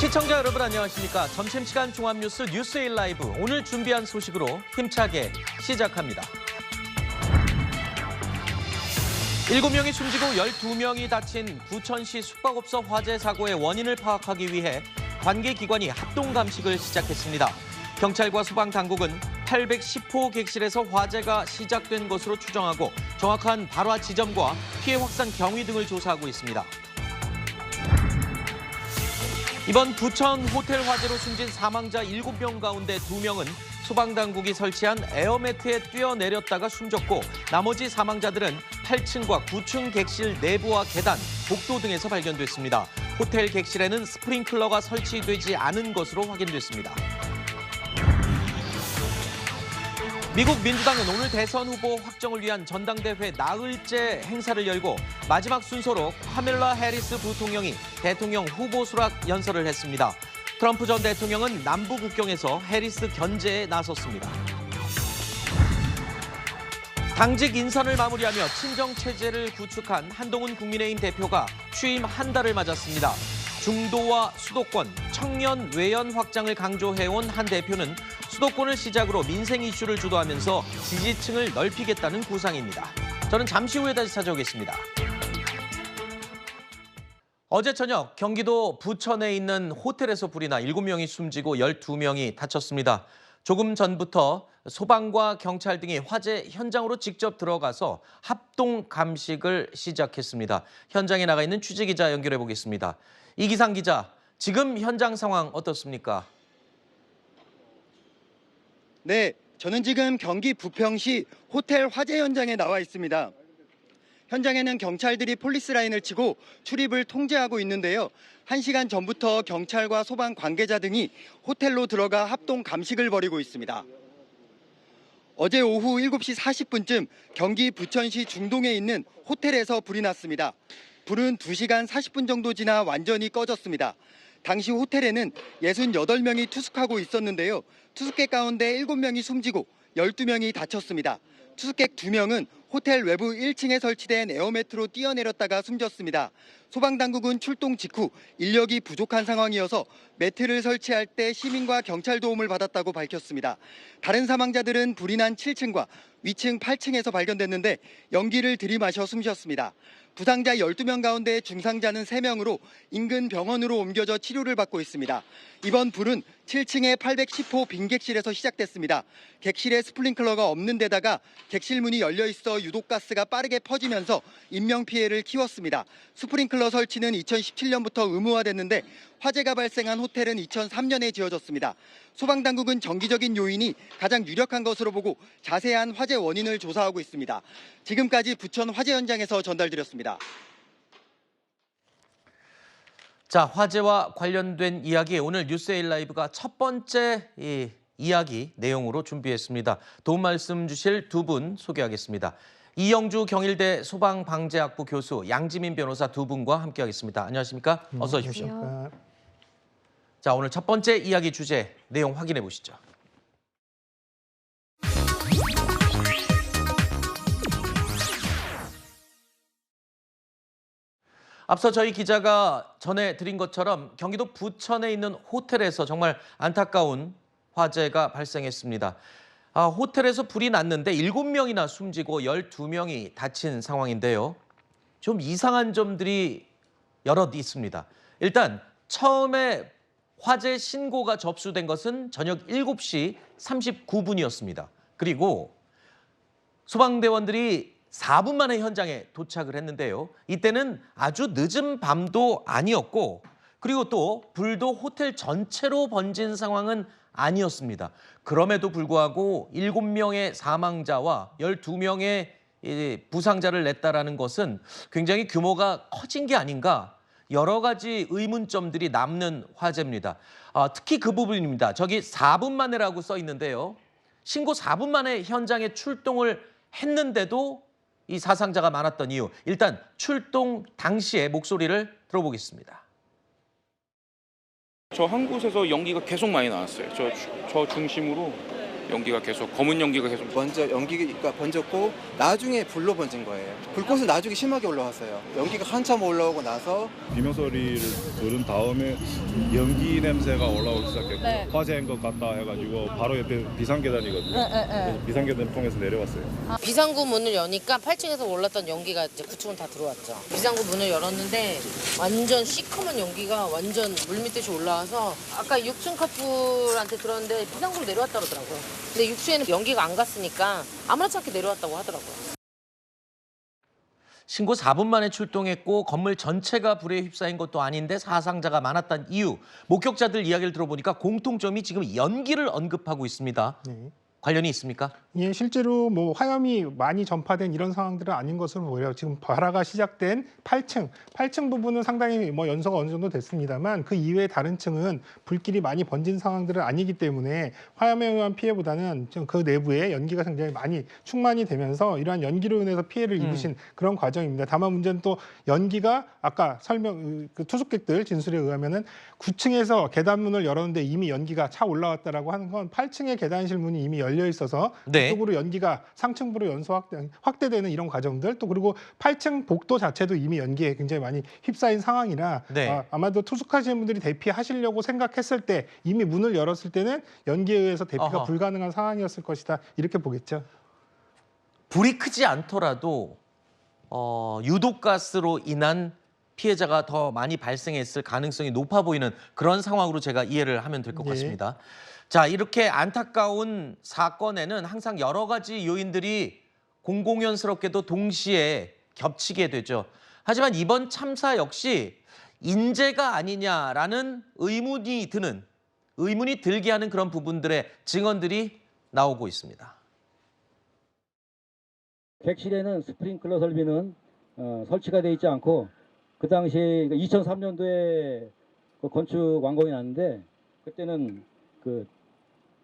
시청자 여러분 안녕하십니까. 점심시간 종합뉴스 뉴스에일 라이브 오늘 준비한 소식으로 힘차게 시작합니다. 7명이 숨지고 12명이 다친 부천시 숙박업소 화재 사고의 원인을 파악하기 위해 관계기관이 합동감식을 시작했습니다. 경찰과 소방당국은 810호 객실에서 화재가 시작된 것으로 추정하고 정확한 발화 지점과 피해 확산 경위 등을 조사하고 있습니다. 이번 부천 호텔 화재로 숨진 사망자 7명 가운데 2명은 소방당국이 설치한 에어매트에 뛰어내렸다가 숨졌고 나머지 사망자들은 8층과 9층 객실 내부와 계단, 복도 등에서 발견됐습니다. 호텔 객실에는 스프링클러가 설치되지 않은 것으로 확인됐습니다. 미국 민주당은 오늘 대선 후보 확정을 위한 전당대회 나흘째 행사를 열고 마지막 순서로 카밀라 해리스 부통령이 대통령 후보 수락 연설을 했습니다. 트럼프 전 대통령은 남부 국경에서 해리스 견제에 나섰습니다. 당직 인선을 마무리하며 친정체제를 구축한 한동훈 국민의힘 대표가 취임 한 달을 맞았습니다. 중도와 수도권, 청년 외연 확장을 강조해온 한 대표는 수도권을 시작으로 민생 이슈를 주도하면서 지지층을 넓히겠다는 구상입니다. 저는 잠시 후에 다시 찾아오겠습니다. 어제 저녁 경기도 부천에 있는 호텔에서 불이 나 7명이 숨지고 12명이 다쳤습니다. 조금 전부터 소방과 경찰 등이 화재 현장으로 직접 들어가서 합동 감식을 시작했습니다. 현장에 나가 있는 취재기자 연결해 보겠습니다. 이기상 기자, 지금 현장 상황 어떻습니까? 네, 저는 지금 경기 부평시 호텔 화재 현장에 나와 있습니다. 현장에는 경찰들이 폴리스 라인을 치고 출입을 통제하고 있는데요. 1시간 전부터 경찰과 소방 관계자 등이 호텔로 들어가 합동 감식을 벌이고 있습니다. 어제 오후 7시 40분쯤 경기 부천시 중동에 있는 호텔에서 불이 났습니다. 불은 2시간 40분 정도 지나 완전히 꺼졌습니다. 당시 호텔에는 68명이 투숙하고 있었는데요. 투숙객 가운데 7명이 숨지고 12명이 다쳤습니다. 투숙객 2명은 호텔 외부 1층에 설치된 에어매트로 뛰어내렸다가 숨졌습니다. 소방당국은 출동 직후 인력이 부족한 상황이어서 매트를 설치할 때 시민과 경찰 도움을 받았다고 밝혔습니다. 다른 사망자들은 불이 난 7층과 위층 8층에서 발견됐는데 연기를 들이마셔 숨졌습니다. 부상자 12명 가운데 중상자는 3명으로 인근 병원으로 옮겨져 치료를 받고 있습니다. 이번 불은 7층의 810호 빈객실에서 시작됐습니다. 객실에 스프링클러가 없는 데다가 객실 문이 열려 있어 유독가스가 빠르게 퍼지면서 인명피해를 키웠습니다. 스프링클러 설치는 2017년부터 의무화됐는데 화재가 발생한 호텔은 2003년에 지어졌습니다. 소방당국은 정기적인 요인이 가장 유력한 것으로 보고 자세한 화재 원인을 조사하고 있습니다. 지금까지 부천 화재 현장에서 전달드렸습니다. 자, 화재와 관련된 이야기 오늘 뉴스에일 라이브가 첫 번째 이야기 내용으로 준비했습니다. 도움 말씀 주실 두 분 소개하겠습니다. 이영주 경일대 소방방재학부 교수, 양지민 변호사 두 분과 함께하겠습니다. 안녕하십니까? 어서 오십시오. 자, 오늘 첫 번째 이야기 주제 내용 확인해 보시죠. 앞서 저희 기자가 전해드린 것처럼 경기도 부천에 있는 호텔에서 정말 안타까운 화재가 발생했습니다. 호텔에서 불이 났는데 7명이나 숨지고 12명이 다친 상황인데요. 좀 이상한 점들이 여럿 있습니다. 일단 처음에 화재 신고가 접수된 것은 저녁 7시 39분이었습니다. 그리고 소방대원들이 4분 만에 현장에 도착을 했는데요. 이때는 아주 늦은 밤도 아니었고 그리고 또 불도 호텔 전체로 번진 상황은 아니었습니다. 그럼에도 불구하고 7명의 사망자와 12명의 부상자를 냈다라는 것은 굉장히 규모가 커진 게 아닌가 여러 가지 의문점들이 남는 화재입니다. 특히 그 부분입니다. 저기 4분 만에라고 써 있는데요. 신고 4분 만에 현장에 출동을 했는데도 이 사상자가 많았던 이유. 일단 출동 당시의 목소리를 들어보겠습니다. 저 한 곳에서 연기가 계속 많이 나왔어요. 저 중심으로 연기가 계속 검은 연기가 계속 먼저 연기가 번졌고 나중에 불로 번진 거예요. 불꽃은 나중에 심하게 올라왔어요. 연기가 한참 올라오고 나서 비명 소리를 들은 다음에 연기 냄새가 올라오기 시작했고 네. 화재인 것 같다 해가지고 바로 옆에 비상계단이거든요. 그래서 비상계단을 통해서 내려왔어요. 비상구 문을 여니까 8층에서 올랐던 연기가 이제 9층은 다 들어왔죠. 비상구 문을 열었는데 완전 시커먼 연기가 완전 물밑듯이 올라와서 아까 6층 커플한테 들었는데 비상구로 내려왔다 그러더라고요. 근데 6층에는 연기가 안 갔으니까 아무렇지 않게 내려왔다고 하더라고요. 신고 4분 만에 출동했고 건물 전체가 불에 휩싸인 것도 아닌데 사상자가 많았던 이유. 목격자들 이야기를 들어보니까 공통점이 지금 연기를 언급하고 있습니다. 네. 관련이 있습니까? 예, 실제로 뭐 화염이 많이 전파된 이런 상황들은 아닌 것으로 보여요. 지금 발화가 시작된 8층 부분은 상당히 뭐 연소가 어느 정도 됐습니다만 그 이외의 다른 층은 불길이 많이 번진 상황들은 아니기 때문에 화염에 의한 피해보다는 좀 그 내부에 연기가 굉장히 많이 충만이 되면서 이러한 연기로 인해서 피해를 입으신 그런 과정입니다. 다만 문제는 또 연기가 아까 그 투숙객들 진술에 의하면은 9층에서 계단문을 열었는데 이미 연기가 차 올라왔다라고 하는 건 8층의 계단실 문이 이미 열려 있어서 네. 그쪽으로 연기가 상층부로 연소 확대되는 이런 과정들 또 그리고 8층 복도 자체도 이미 연기에 굉장히 많이 휩싸인 상황이라 네. 아마도 투숙하시는 분들이 대피하시려고 생각했을 때 이미 문을 열었을 때는 연기에 의해서 대피가 어허. 불가능한 상황이었을 것이다 이렇게 보겠죠. 불이 크지 않더라도 유독가스로 인한 피해자가 더 많이 발생했을 가능성이 높아 보이는 그런 상황으로 제가 이해를 하면 될 것 네. 같습니다. 자, 이렇게 안타까운 사건에는 항상 여러 가지 요인들이 공공연스럽게도 동시에 겹치게 되죠. 하지만 이번 참사 역시 인재가 아니냐라는 의문이 들게 하는 그런 부분들의 증언들이 나오고 있습니다. 객실에는 스프링클러 설비는 설치가 되어 있지 않고 그 당시 2003년도에 그 건축 완공이 났는데 그때는 그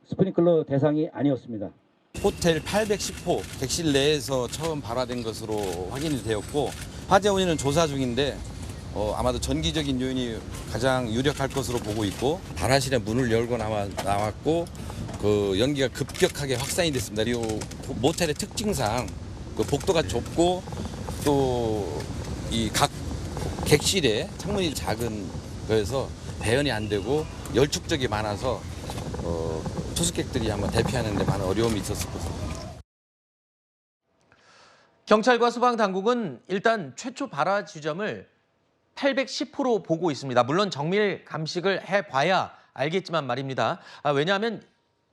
스프링클러 대상이 아니었습니다. 호텔 810호 객실 내에서 처음 발화된 것으로 확인이 되었고 화재 원인은 조사 중인데 아마도 전기적인 요인이 가장 유력할 것으로 보고 있고 발화실에 문을 열고 나왔고 그 연기가 급격하게 확산이 됐습니다. 그리고 모텔의 특징상 그 복도가 좁고 또 이 각 객실에 창문이 작은 거여서 배연이 안 되고 열축적이 많아서 투숙객들이 아마 대피하는 데 많은 어려움이 있었을 것입니다. 경찰과 소방당국은 일단 최초 발화 지점을 810호로 보고 있습니다. 물론 정밀 감식을 해봐야 알겠지만 말입니다. 왜냐하면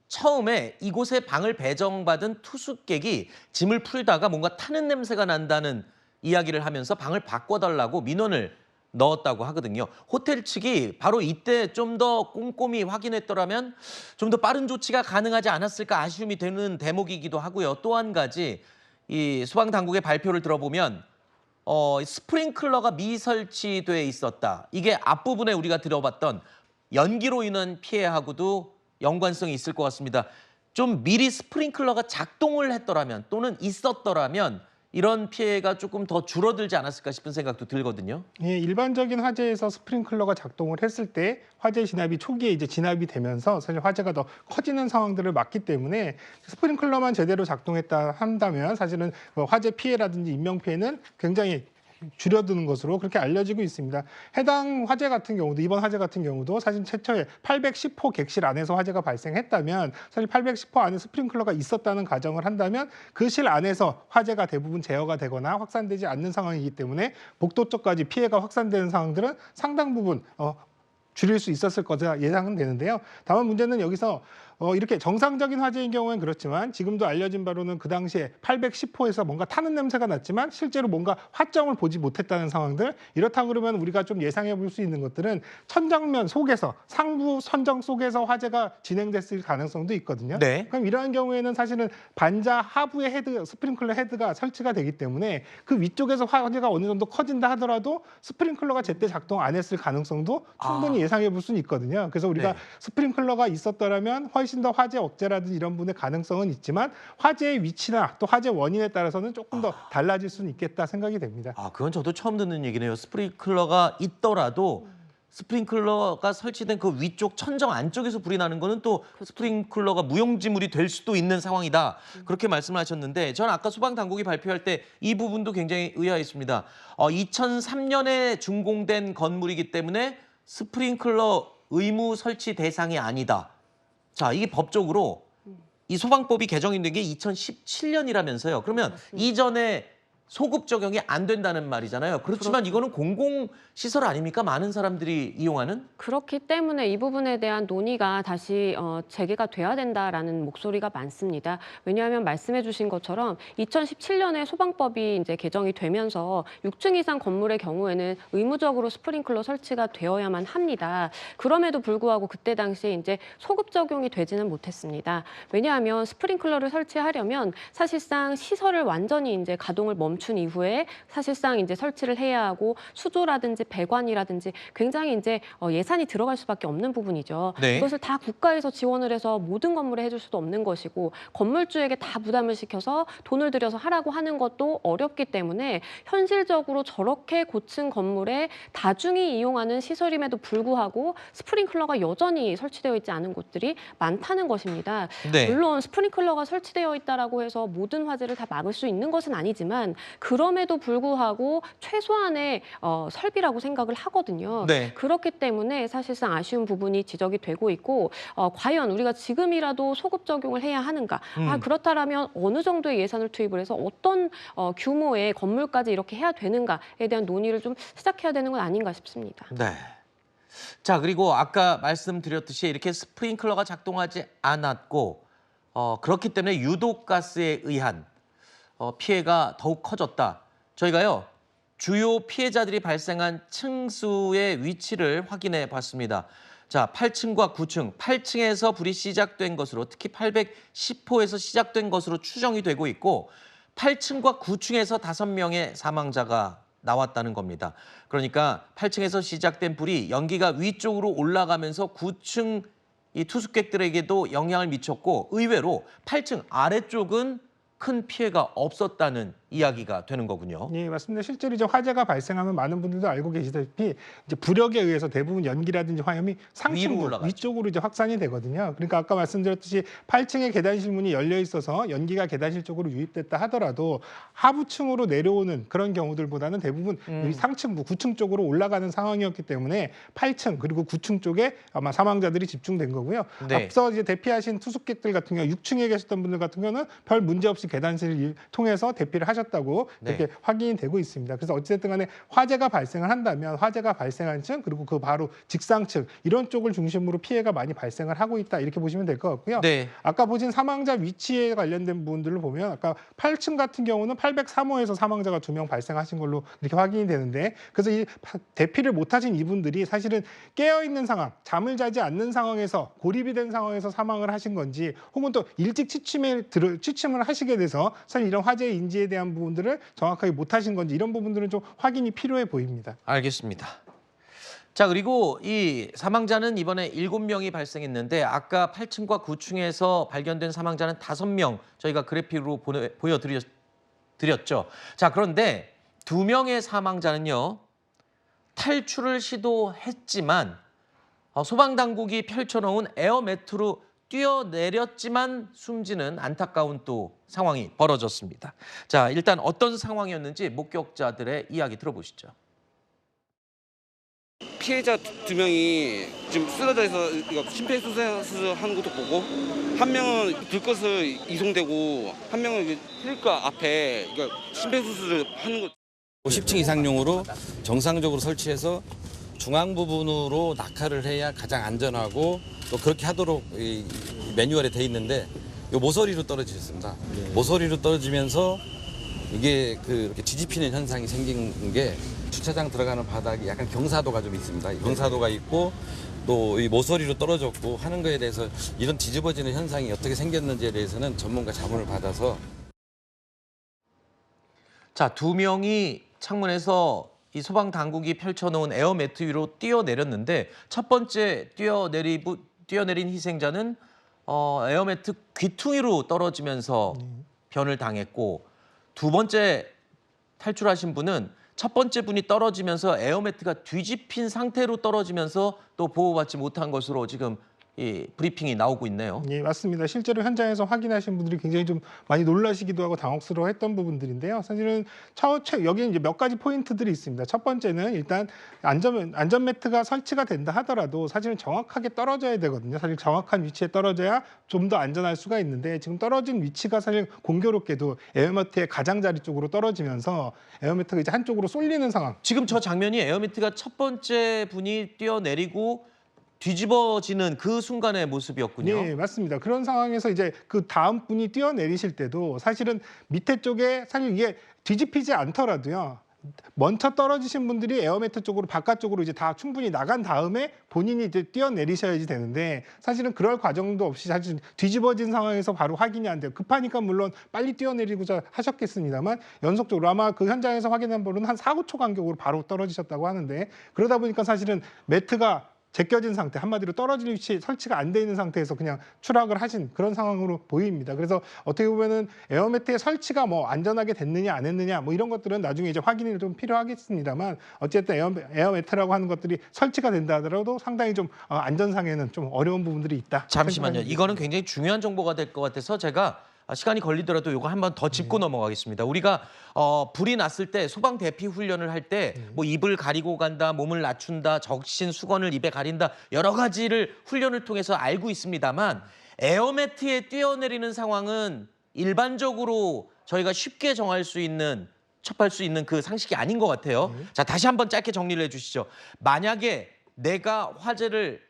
처음에 이곳에 방을 배정받은 투숙객이 짐을 풀다가 뭔가 타는 냄새가 난다는 이야기를 하면서 방을 바꿔달라고 민원을 넣었다고 하거든요. 호텔 측이 바로 이때 좀 더 꼼꼼히 확인했더라면 좀 더 빠른 조치가 가능하지 않았을까 아쉬움이 되는 대목이기도 하고요. 또 한 가지 이 소방당국의 발표를 들어보면 스프링클러가 미설치돼 있었다. 이게 앞부분에 우리가 들어봤던 연기로 인한 피해하고도 연관성이 있을 것 같습니다. 좀 미리 스프링클러가 작동을 했더라면 또는 있었더라면 이런 피해가 조금 더 줄어들지 않았을까 싶은 생각도 들거든요. 예, 일반적인 화재에서 스프링클러가 작동을 했을 때 화재 진압이 초기에 이제 진압이 되면서 사실 화재가 더 커지는 상황들을 막기 때문에 스프링클러만 제대로 작동했다 한다면 사실은 화재 피해라든지 인명 피해는 굉장히 줄여드는 것으로 그렇게 알려지고 있습니다. 해당 화재 같은 경우도 이번 화재 같은 경우도 사실 최초에 810호 객실 안에서 화재가 발생했다면 사실 810호 안에 스프링클러가 있었다는 가정을 한다면 그 실 안에서 화재가 대부분 제어가 되거나 확산되지 않는 상황이기 때문에 복도 쪽까지 피해가 확산되는 상황들은 상당 부분 줄일 수 있었을 거다 예상은 되는데요. 다만 문제는 여기서 이렇게 정상적인 화재인 경우는 그렇지만 지금도 알려진 바로는 그 당시에 810호에서 뭔가 타는 냄새가 났지만 실제로 뭔가 화점을 보지 못했다는 상황들 이렇다 그러면 우리가 좀 예상해 볼 수 있는 것들은 천장면 속에서 상부 천정 속에서 화재가 진행됐을 가능성도 있거든요. 네. 그럼 이러한 경우에는 사실은 반자 하부의 스프링클러 헤드가 설치가 되기 때문에 그 위쪽에서 화재가 어느 정도 커진다 하더라도 스프링클러가 제때 작동 안 했을 가능성도 충분히 예상해 볼 수는 있거든요. 그래서 우리가 네. 스프링클러가 있었더라면 훨씬 더 화재 억제라든지 이런 분의 가능성은 있지만 화재의 위치나 또 화재 원인에 따라서는 조금 더 달라질 수는 있겠다 생각이 됩니다. 그건 저도 처음 듣는 얘기네요. 스프링클러가 있더라도 스프링클러가 설치된 그 위쪽 천정 안쪽에서 불이 나는 거는 또 스프링클러가 무용지물이 될 수도 있는 상황이다. 그렇게 말씀을 하셨는데 전 아까 소방당국이 발표할 때 이 부분도 굉장히 의아했습니다. 2003년에 준공된 건물이기 때문에 스프링클러 의무 설치 대상이 아니다. 자, 이게 법적으로 이 소방법이 개정이 된 게 2017년이라면서요. 그러면 이전에 소급 적용이 안 된다는 말이잖아요. 그렇지만 이거는 공공시설 아닙니까? 많은 사람들이 이용하는? 그렇기 때문에 이 부분에 대한 논의가 다시 재개가 돼야 된다라는 목소리가 많습니다. 왜냐하면 말씀해 주신 것처럼 2017년에 소방법이 이제 개정이 되면서 6층 이상 건물의 경우에는 의무적으로 스프링클러 설치가 되어야만 합니다. 그럼에도 불구하고 그때 당시에 이제 소급 적용이 되지는 못했습니다. 왜냐하면 스프링클러를 설치하려면 사실상 시설을 완전히 이제 가동을 멈춘 이후에 사실상 이제 설치를 해야 하고 수조라든지 배관이라든지 굉장히 이제 예산이 들어갈 수밖에 없는 부분이죠. 네. 이것을 다 국가에서 지원을 해서 모든 건물에 해줄 수도 없는 것이고 건물주에게 다 부담을 시켜서 돈을 들여서 하라고 하는 것도 어렵기 때문에 현실적으로 저렇게 고층 건물에 다중이 이용하는 시설임에도 불구하고 스프링클러가 여전히 설치되어 있지 않은 곳들이 많다는 것입니다. 네. 물론 스프링클러가 설치되어 있다라고 해서 모든 화재를 다 막을 수 있는 것은 아니지만 그럼에도 불구하고 최소한의 설비라고 생각을 하거든요. 네. 그렇기 때문에 사실상 아쉬운 부분이 지적이 되고 있고 과연 우리가 지금이라도 소급 적용을 해야 하는가? 그렇다면 어느 정도의 예산을 투입을 해서 어떤 규모의 건물까지 이렇게 해야 되는가에 대한 논의를 좀 시작해야 되는 건 아닌가 싶습니다. 네. 자, 그리고 아까 말씀드렸듯이 이렇게 스프링클러가 작동하지 않았고 그렇기 때문에 유독가스에 의한 피해가 더욱 커졌다. 저희가요, 주요 피해자들이 발생한 층수의 위치를 확인해 봤습니다. 자, 8층과 9층, 8층에서 불이 시작된 것으로 특히 810호에서 시작된 것으로 추정이 되고 있고 8층과 9층에서 5명의 사망자가 나왔다는 겁니다. 그러니까 8층에서 시작된 불이 연기가 위쪽으로 올라가면서 9층 이 투숙객들에게도 영향을 미쳤고 의외로 8층 아래쪽은 큰 피해가 없었다는 이야기가 되는 거군요. 예, 맞습니다. 실제로 이제 화재가 발생하면 많은 분들도 알고 계시다시피 이제 부력에 의해서 대부분 연기라든지 화염이 상층부 위쪽으로 이제 확산이 되거든요. 그러니까 아까 말씀드렸듯이 8층의 계단실 문이 열려 있어서 연기가 계단실 쪽으로 유입됐다 하더라도 하부층으로 내려오는 그런 경우들보다는 대부분 상층부 9층 쪽으로 올라가는 상황이었기 때문에 8층 그리고 9층 쪽에 아마 사망자들이 집중된 거고요. 네. 앞서 이제 대피하신 투숙객들 같은 경우 6층에 계셨던 분들 같은 경우는 별 문제 없이 계단실을 통해서 대피를 하셨다고 이렇게 확인이 되고 있습니다. 그래서 어쨌든 간에 화재가 발생을 한다면 화재가 발생한 층 그리고 그 바로 직상층 이런 쪽을 중심으로 피해가 많이 발생을 하고 있다 이렇게 보시면 될 것 같고요. 네. 아까 보신 사망자 위치에 관련된 부분들을 보면 아까 8층 같은 경우는 803호에서 사망자가 2명 발생하신 걸로 이렇게 확인이 되는데 그래서 이 대피를 못하신 이분들이 사실은 깨어있는 상황, 잠을 자지 않는 상황에서 고립이 된 상황에서 사망을 하신 건지 혹은 또 일찍 취침을 하시게 돼서 사실 이런 화재 인지에 대한 부분들을 정확하게 못하신 건지 이런 부분들은 좀 확인이 필요해 보입니다. 알겠습니다. 자, 그리고 이 사망자는 이번에 7명이 발생했는데 아까 8층과 9층에서 발견된 사망자는 5명 저희가 그래픽으로 보여드렸죠. 자, 그런데 2명의 사망자는요. 탈출을 시도했지만 소방당국이 펼쳐놓은 에어매트로 뛰어내렸지만 숨지는 안타까운 또 상황이 벌어졌습니다. 자, 일단 어떤 상황이었는지 목격자들의 이야기 들어보시죠. 피해자 2명이 지금 쓰러져 있어 심폐소생술하는 것도 보고 한 명은 들것을 이송되고 한 명은 트리카 앞에 심폐소생술을 하는 것. 50층 이상용으로 정상적으로 설치해서 중앙 부분으로 낙하를 해야 가장 안전하고 또 그렇게 하도록 이 매뉴얼에 돼 있는데 이 모서리로 떨어지셨습니다. 모서리로 떨어지면서 이게 이렇게 뒤집히는 현상이 생긴 게 주차장 들어가는 바닥이 약간 경사도가 좀 있습니다. 경사도가 있고 또 이 모서리로 떨어졌고 하는 거에 대해서 이런 뒤집어지는 현상이 어떻게 생겼는지에 대해서는 전문가 자문을 받아서 자, 2명이 창문에서 이 소방 당국이 펼쳐놓은 에어매트 위로 뛰어내렸는데 첫 번째 뛰어내린 희생자는 에어매트 귀퉁이로 떨어지면서 변을 당했고 두 번째 탈출하신 분은 첫 번째 분이 떨어지면서 에어매트가 뒤집힌 상태로 떨어지면서 또 보호받지 못한 것으로 지금 이 브리핑이 나오고 있네요. 예, 맞습니다. 실제로 현장에서 확인하신 분들이 굉장히 좀 많이 놀라시기도 하고 당혹스러워했던 부분들인데요. 사실은 여기 이제 몇 가지 포인트들이 있습니다. 첫 번째는 일단 안전 매트가 설치가 된다 하더라도 사실은 정확하게 떨어져야 되거든요. 사실 정확한 위치에 떨어져야 좀 더 안전할 수가 있는데 지금 떨어진 위치가 사실 공교롭게도 에어매트의 가장자리 쪽으로 떨어지면서 에어매트가 이제 한쪽으로 쏠리는 상황. 지금 저 장면이 에어매트가 첫 번째 분이 뛰어내리고 뒤집어지는 그 순간의 모습이었군요. 네, 맞습니다. 그런 상황에서 이제 그 다음 분이 뛰어내리실 때도 사실은 밑에 쪽에 사실 이게 뒤집히지 않더라도요. 먼저 떨어지신 분들이 에어매트 쪽으로 바깥쪽으로 이제 다 충분히 나간 다음에 본인이 이제 뛰어내리셔야지 되는데 사실은 그럴 과정도 없이 사실 뒤집어진 상황에서 바로 확인이 안 돼요. 급하니까 물론 빨리 뛰어내리고자 하셨겠습니다만 연속적으로 아마 그 현장에서 확인한 바로는 한 4, 5초 간격으로 바로 떨어지셨다고 하는데 그러다 보니까 사실은 매트가 제껴진 상태, 한마디로 떨어질 위치에 설치가 안 돼 있는 상태에서 그냥 추락을 하신 그런 상황으로 보입니다. 그래서 어떻게 보면은 에어매트의 설치가 뭐 안전하게 됐느냐 안 했느냐 뭐 이런 것들은 나중에 이제 확인이 좀 필요하겠습니다만 어쨌든 에어매트라고 하는 것들이 설치가 된다 하더라도 상당히 좀 안전상에는 좀 어려운 부분들이 있다. 잠시만요. 이거는 굉장히 중요한 정보가 될 것 같아서 제가 시간이 걸리더라도 이거 한번 더 짚고 넘어가겠습니다. 우리가 불이 났을 때 소방 대피 훈련을 할 때 뭐 입을 가리고 간다, 몸을 낮춘다, 적신 수건을 입에 가린다 여러 가지를 훈련을 통해서 알고 있습니다만 에어매트에 뛰어내리는 상황은 일반적으로 저희가 쉽게 정할 수 있는 첩할 수 있는 그 상식이 아닌 것 같아요. 자, 다시 한번 짧게 정리를 해주시죠. 만약에 내가 화재를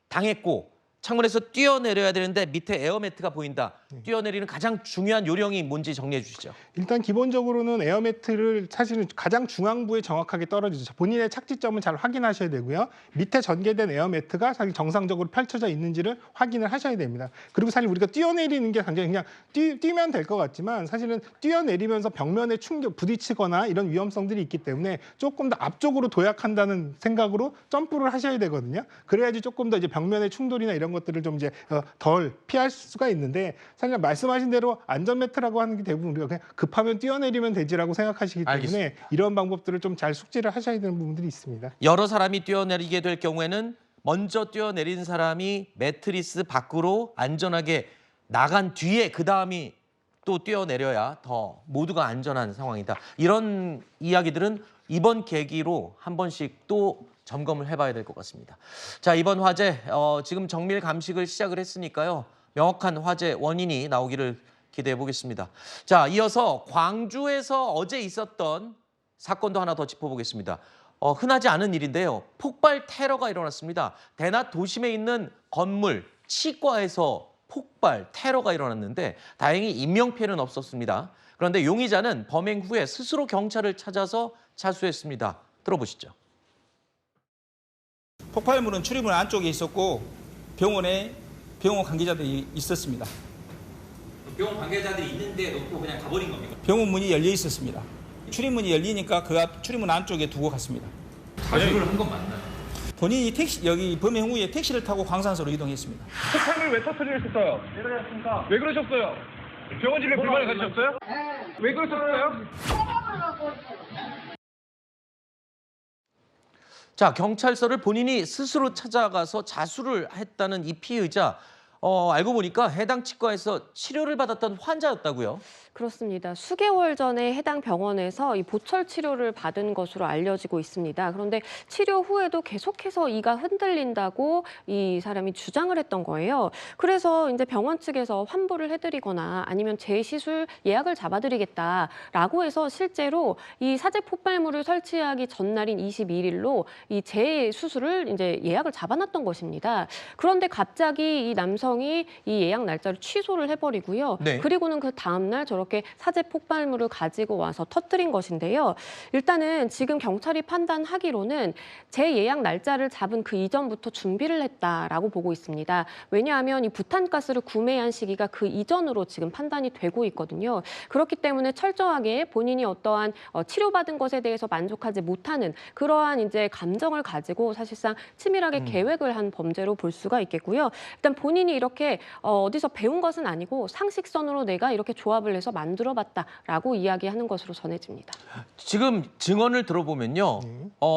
당했고 창문에서 뛰어내려야 되는데 밑에 에어매트가 보인다. 뛰어내리는 가장 중요한 요령이 뭔지 정리해 주시죠. 일단 기본적으로는 에어매트를 사실은 가장 중앙부에 정확하게 떨어지죠. 본인의 착지점을 잘 확인하셔야 되고요. 밑에 전개된 에어매트가 사실 정상적으로 펼쳐져 있는지를 확인을 하셔야 됩니다. 그리고 사실 우리가 뛰어내리는 게 굉장히 그냥 뛰면 될 것 같지만 사실은 뛰어내리면서 벽면에 부딪히거나 이런 위험성들이 있기 때문에 조금 더 앞쪽으로 도약한다는 생각으로 점프를 하셔야 되거든요. 그래야지 조금 더 이제 벽면의 충돌이나 이런 것들을 좀 이제 덜 피할 수가 있는데 사실 말씀하신 대로 안전매트라고 하는 게 대부분 우리가 그냥 급하면 뛰어내리면 되지라고 생각하시기 때문에 알겠습니다. 이런 방법들을 좀 잘 숙지를 하셔야 되는 부분들이 있습니다. 여러 사람이 뛰어내리게 될 경우에는 먼저 뛰어내린 사람이 매트리스 밖으로 안전하게 나간 뒤에 그 다음이 또 뛰어내려야 더 모두가 안전한 상황이다. 이런 이야기들은 이번 계기로 한 번씩 또 점검을 해봐야 될 것 같습니다. 자, 이번 화재 지금 정밀 감식을 시작을 했으니까요. 명확한 화재 원인이 나오기를 기대해 보겠습니다. 자, 이어서 광주에서 어제 있었던 사건도 하나 더 짚어보겠습니다. 흔하지 않은 일인데요. 폭발 테러가 일어났습니다. 대낮 도심에 있는 건물 치과에서 폭발 테러가 일어났는데 다행히 인명피해는 없었습니다. 그런데 용의자는 범행 후에 스스로 경찰을 찾아서 자수했습니다. 들어보시죠. 폭발물은 출입문 안쪽에 있었고 병원에 병원 관계자들이 있었습니다. 병원 관계자들이 있는데 놓고 그냥 가버린 겁니까? 병원 문이 열려 있었습니다. 출입문이 열리니까 그 출입문 안쪽에 두고 갔습니다. 자수를 한 건 맞나요? 본인이 여기 범행 후에 택시를 타고 광산서로 이동했습니다. 폭발물 왜 터뜨리셨어요? 왜 그러셨습니까? 왜 그러셨어요? 병원 진료 불만을 가지셨어요? 왜 그러셨어요? 자, 경찰서를 본인이 스스로 찾아가서 자수를 했다는 이 피의자, 알고 보니까 해당 치과에서 치료를 받았던 환자였다고요? 그렇습니다. 수개월 전에 해당 병원에서 이 보철 치료를 받은 것으로 알려지고 있습니다. 그런데 치료 후에도 계속해서 이가 흔들린다고 이 사람이 주장을 했던 거예요. 그래서 이제 병원 측에서 환불을 해드리거나 아니면 재시술 예약을 잡아드리겠다라고 해서 실제로 이 사제 폭발물을 설치하기 전날인 21일로 이 재수술을 이제 예약을 잡아놨던 것입니다. 그런데 갑자기 이 남성이 이 예약 날짜를 취소를 해버리고요. 네. 그리고는 그 다음날 저렇게 사제 폭발물을 가지고 와서 터뜨린 것인데요. 일단은 지금 경찰이 판단하기로는 재예약 날짜를 잡은 그 이전부터 준비를 했다라고 보고 있습니다. 왜냐하면 이 부탄가스를 구매한 시기가 그 이전으로 지금 판단이 되고 있거든요. 그렇기 때문에 철저하게 본인이 어떠한 치료받은 것에 대해서 만족하지 못하는 그러한 이제 감정을 가지고 사실상 치밀하게 계획을 한 범죄로 볼 수가 있겠고요. 일단 본인이 이렇게 어디서 배운 것은 아니고 상식선으로 내가 이렇게 조합을 해서 위해서 만들어봤다라고 이야기하는 것으로 전해집니다. 지금 증언을 들어보면요.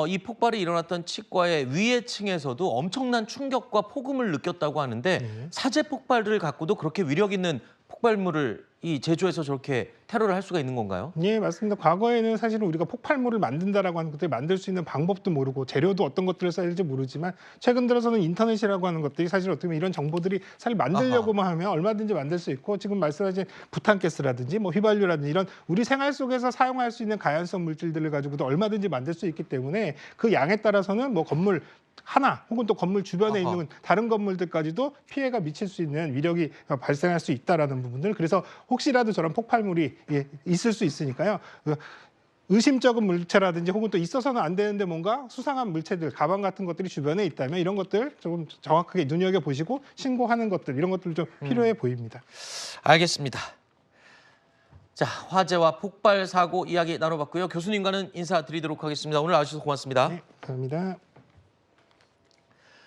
이 폭발이 일어났던 치과의 위에 층에서도 엄청난 충격과 폭음을 느꼈다고 하는데 사제 폭발을 갖고도 그렇게 위력 있는 폭발물을 이 제조해서 저렇게 테러를 할 수가 있는 건가요? 예, 맞습니다. 과거에는 사실은 우리가 폭발물을 만든다라고 하는 것들이 만들 수 있는 방법도 모르고 재료도 어떤 것들을 써야 될지 모르지만 최근 들어서는 인터넷이라고 하는 것들이 사실 어떻게 보면 이런 정보들이 사실 만들려고만 하면 얼마든지 만들 수 있고 지금 말씀하신 부탄가스라든지 뭐 휘발유라든지 이런 우리 생활 속에서 사용할 수 있는 가연성 물질들을 가지고도 얼마든지 만들 수 있기 때문에 그 양에 따라서는 뭐 건물 하나 혹은 또 건물 주변에 있는 다른 건물들까지도 피해가 미칠 수 있는 위력이 발생할 수 있다라는 부분들. 그래서 혹시라도 저런 폭발물이 있을 수 있으니까요. 의심적인 물체라든지 혹은 또 있어서는 안 되는데 뭔가 수상한 물체들, 가방 같은 것들이 주변에 있다면 이런 것들 조금 정확하게 눈여겨보시고 신고하는 것들, 이런 것들 좀 필요해 보입니다. 알겠습니다. 자, 화재와 폭발 사고 이야기 나눠봤고요. 교수님과는 인사드리도록 하겠습니다. 오늘 나와주셔서 고맙습니다. 네, 감사합니다.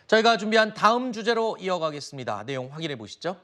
저희가 준비한 다음 주제로 이어가겠습니다. 내용 확인해 보시죠.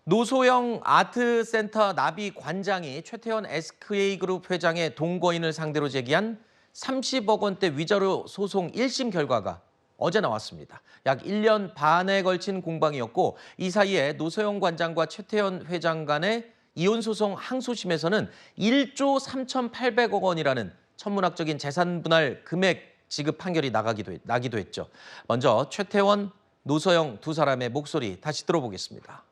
노소영 아트센터 나비 관장이 최태원 SK그룹 회장의 동거인을 상대로 제기한 30억 원대 위자료 소송 1심 결과가 어제 나왔습니다. 약 1년 반에 걸친 공방이었고 이 사이에 노소영 관장과 최태원 회장 간의 이혼소송 항소심에서는 1조 3,800억 원이라는 천문학적인 재산 분할 금액 지급 판결이 나기도 했죠. 먼저 최태원, 노소영 두 사람의 목소리 다시 들어보겠습니다.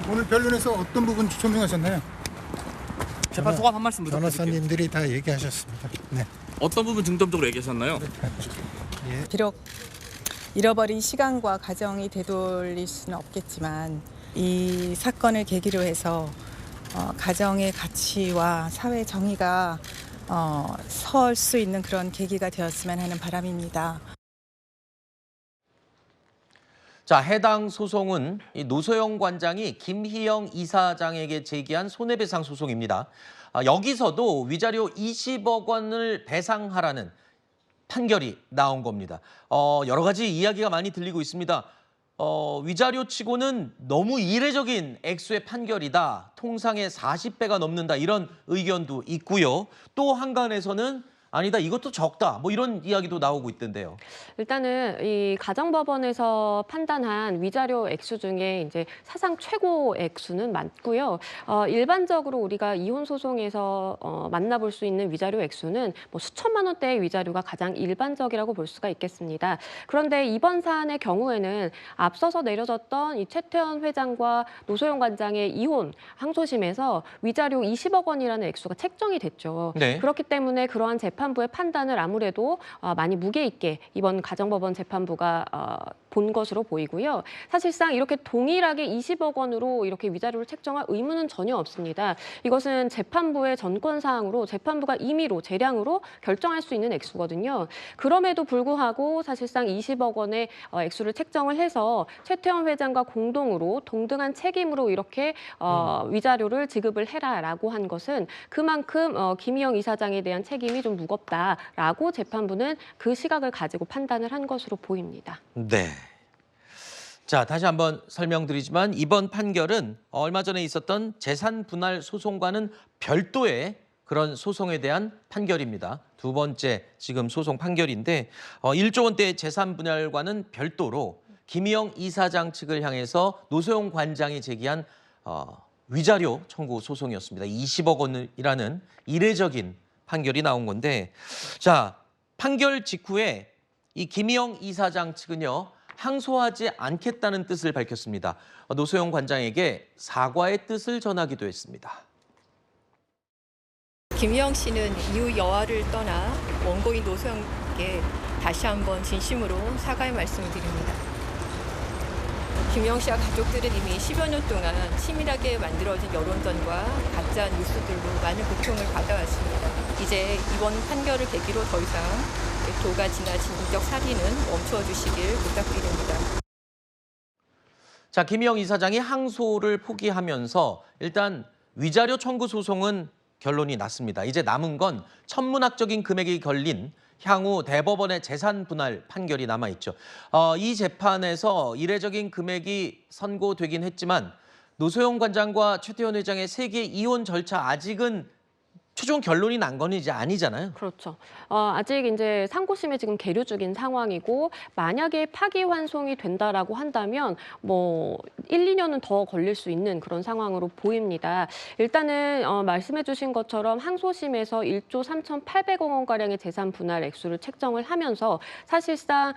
오늘 변론에서 어떤 부분 조명하셨나요? 재판 소감 한 말씀 부탁드릴게요. 변호사님들이 다 얘기하셨습니다. 네. 어떤 부분 중점적으로 얘기하셨나요? 비록 잃어버린 시간과 가정이 되돌릴 수는 없겠지만 이 사건을 계기로 해서 가정의 가치와 사회 정의가 설 수 있는 그런 계기가 되었으면 하는 바람입니다. 자, 해당 소송은 이 노소영 관장이 김희영 이사장에게 제기한 손해배상 소송입니다. 여기서도 위자료 20억 원을 배상하라는 판결이 나온 겁니다. 여러 가지 이야기가 많이 들리고 있습니다. 위자료치고는 너무 이례적인 액수의 판결이다. 통상의 40배가 넘는다. 이런 의견도 있고요. 또 한간에서는 아니다, 이것도 적다. 뭐 이런 이야기도 나오고 있던데요. 일단은 이 가정법원에서 판단한 위자료 액수 중에 이제 사상 최고 액수는 맞고요. 일반적으로 우리가 이혼 소송에서 만나볼 수 있는 위자료 액수는 뭐 수천만 원대의 위자료가 가장 일반적이라고 볼 수가 있겠습니다. 그런데 이번 사안의 경우에는 앞서서 내려졌던 이 최태원 회장과 노소영 관장의 이혼 항소심에서 위자료 20억 원이라는 액수가 책정이 됐죠. 네. 그렇기 때문에 그러한 재판부의 판단을 아무래도 많이 무게 있게 이번 가정법원 재판부가 본 것으로 보이고요. 사실상 이렇게 동일하게 20억 원으로 이렇게 위자료를 책정할 의무는 전혀 없습니다. 이것은 재판부의 전권사항으로 재판부가 임의로 재량으로 결정할 수 있는 액수거든요. 그럼에도 불구하고 사실상 20억 원의 액수를 책정을 해서 최태원 회장과 공동으로 동등한 책임으로 이렇게 위자료를 지급을 해라라고 한 것은 그만큼 김희영 이사장에 대한 책임이 좀 무겁다라고 재판부는 그 시각을 가지고 판단을 한 것으로 보입니다. 네. 자, 다시 한번 설명드리지만 이번 판결은 얼마 전에 있었던 재산 분할 소송과는 별도의 그런 소송에 대한 판결입니다. 두 번째 지금 소송 판결인데 1조 원대의 재산 분할과는 별도로 김희영 이사장 측을 향해서 노소영 관장이 제기한 위자료 청구 소송이었습니다. 20억 원이라는 이례적인 판결이 나온 건데, 자, 판결 직후에 이 김희영 이사장 측은요, 항소하지 않겠다는 뜻을 밝혔습니다. 노소영 관장에게 사과의 뜻을 전하기도 했습니다. 김희영 씨는 이후 여하를 떠나 원고인 노소영께 다시 한번 진심으로 사과의 말씀을 드립니다. 김희영 씨와 가족들은 이미 10여 년 동안 치밀하게 만들어진 여론전과 가짜 뉴스들로 많은 고통을 받아왔습니다. 이제 이번 판결을 계기로 더 이상 도가 지나친 인적 살인은 멈춰 주시길 부탁드립니다. 자, 김희영 이사장이 항소를 포기하면서 일단 위자료 청구 소송은 결론이 났습니다. 이제 남은 건 천문학적인 금액이 걸린 향후 대법원의 재산 분할 판결이 남아있죠. 이 재판에서 이례적인 금액이 선고되긴 했지만 노소영 관장과 최태원 회장의 세계 이혼 절차 아직은 최종 결론이 난 건 이제 아니잖아요. 그렇죠. 아직 이제 상고심에 지금 계류 중인 상황이고 만약에 파기환송이 된다라고 한다면 뭐 1, 2년은 더 걸릴 수 있는 그런 상황으로 보입니다. 일단은 말씀해 주신 것처럼 항소심에서 1조 3,800억 원가량의 재산 분할 액수를 책정을 하면서 사실상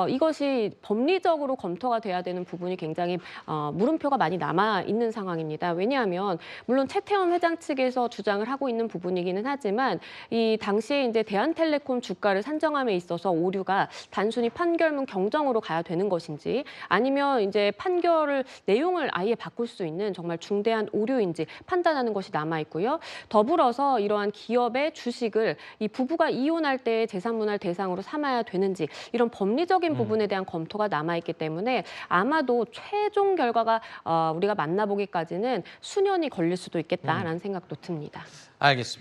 이것이 법리적으로 검토가 돼야 되는 부분이 굉장히 물음표가 많이 남아 있는 상황입니다. 왜냐하면 물론 최태원 회장 측에서 주장을 하고 있는 부분이기는 하지만 이 당시에 이제 대한텔레콤 주가를 산정함에 있어서 오류가 단순히 판결문 경정으로 가야 되는 것인지 아니면 이제 판결을 내용을 아예 바꿀 수 있는 정말 중대한 오류인지 판단하는 것이 남아 있고요. 더불어서 이러한 기업의 주식을 이 부부가 이혼할 때 재산분할 대상으로 삼아야 되는지 이런 법리적인 부분에 대한 검토가 남아 있기 때문에 아마도 최종 결과가 우리가 만나보기까지는 수년이 걸릴 수도 있겠다라는 생각도 듭니다. 알겠습니다.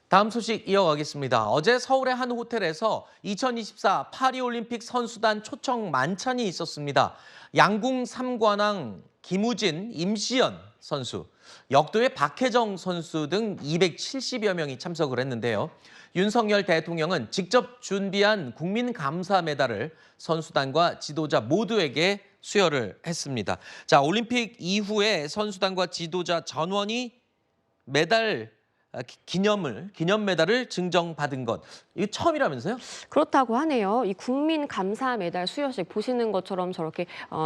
다음 소식 이어가겠습니다. 어제 서울의 한 호텔에서 2024 파리올림픽 선수단 초청 만찬이 있었습니다. 양궁 3관왕 김우진, 임시연 선수, 역도의 박혜정 선수 등 270여 명이 참석을 했는데요. 윤석열 대통령은 직접 준비한 국민감사 메달을 선수단과 지도자 모두에게 수여를 했습니다. 자, 올림픽 이후에 선수단과 지도자 전원이 메달 기념 메달을 증정받은 것, 이게 처음이라면서요? 그렇다고 하네요. 이 국민 감사 메달 수여식 보시는 것처럼 저렇게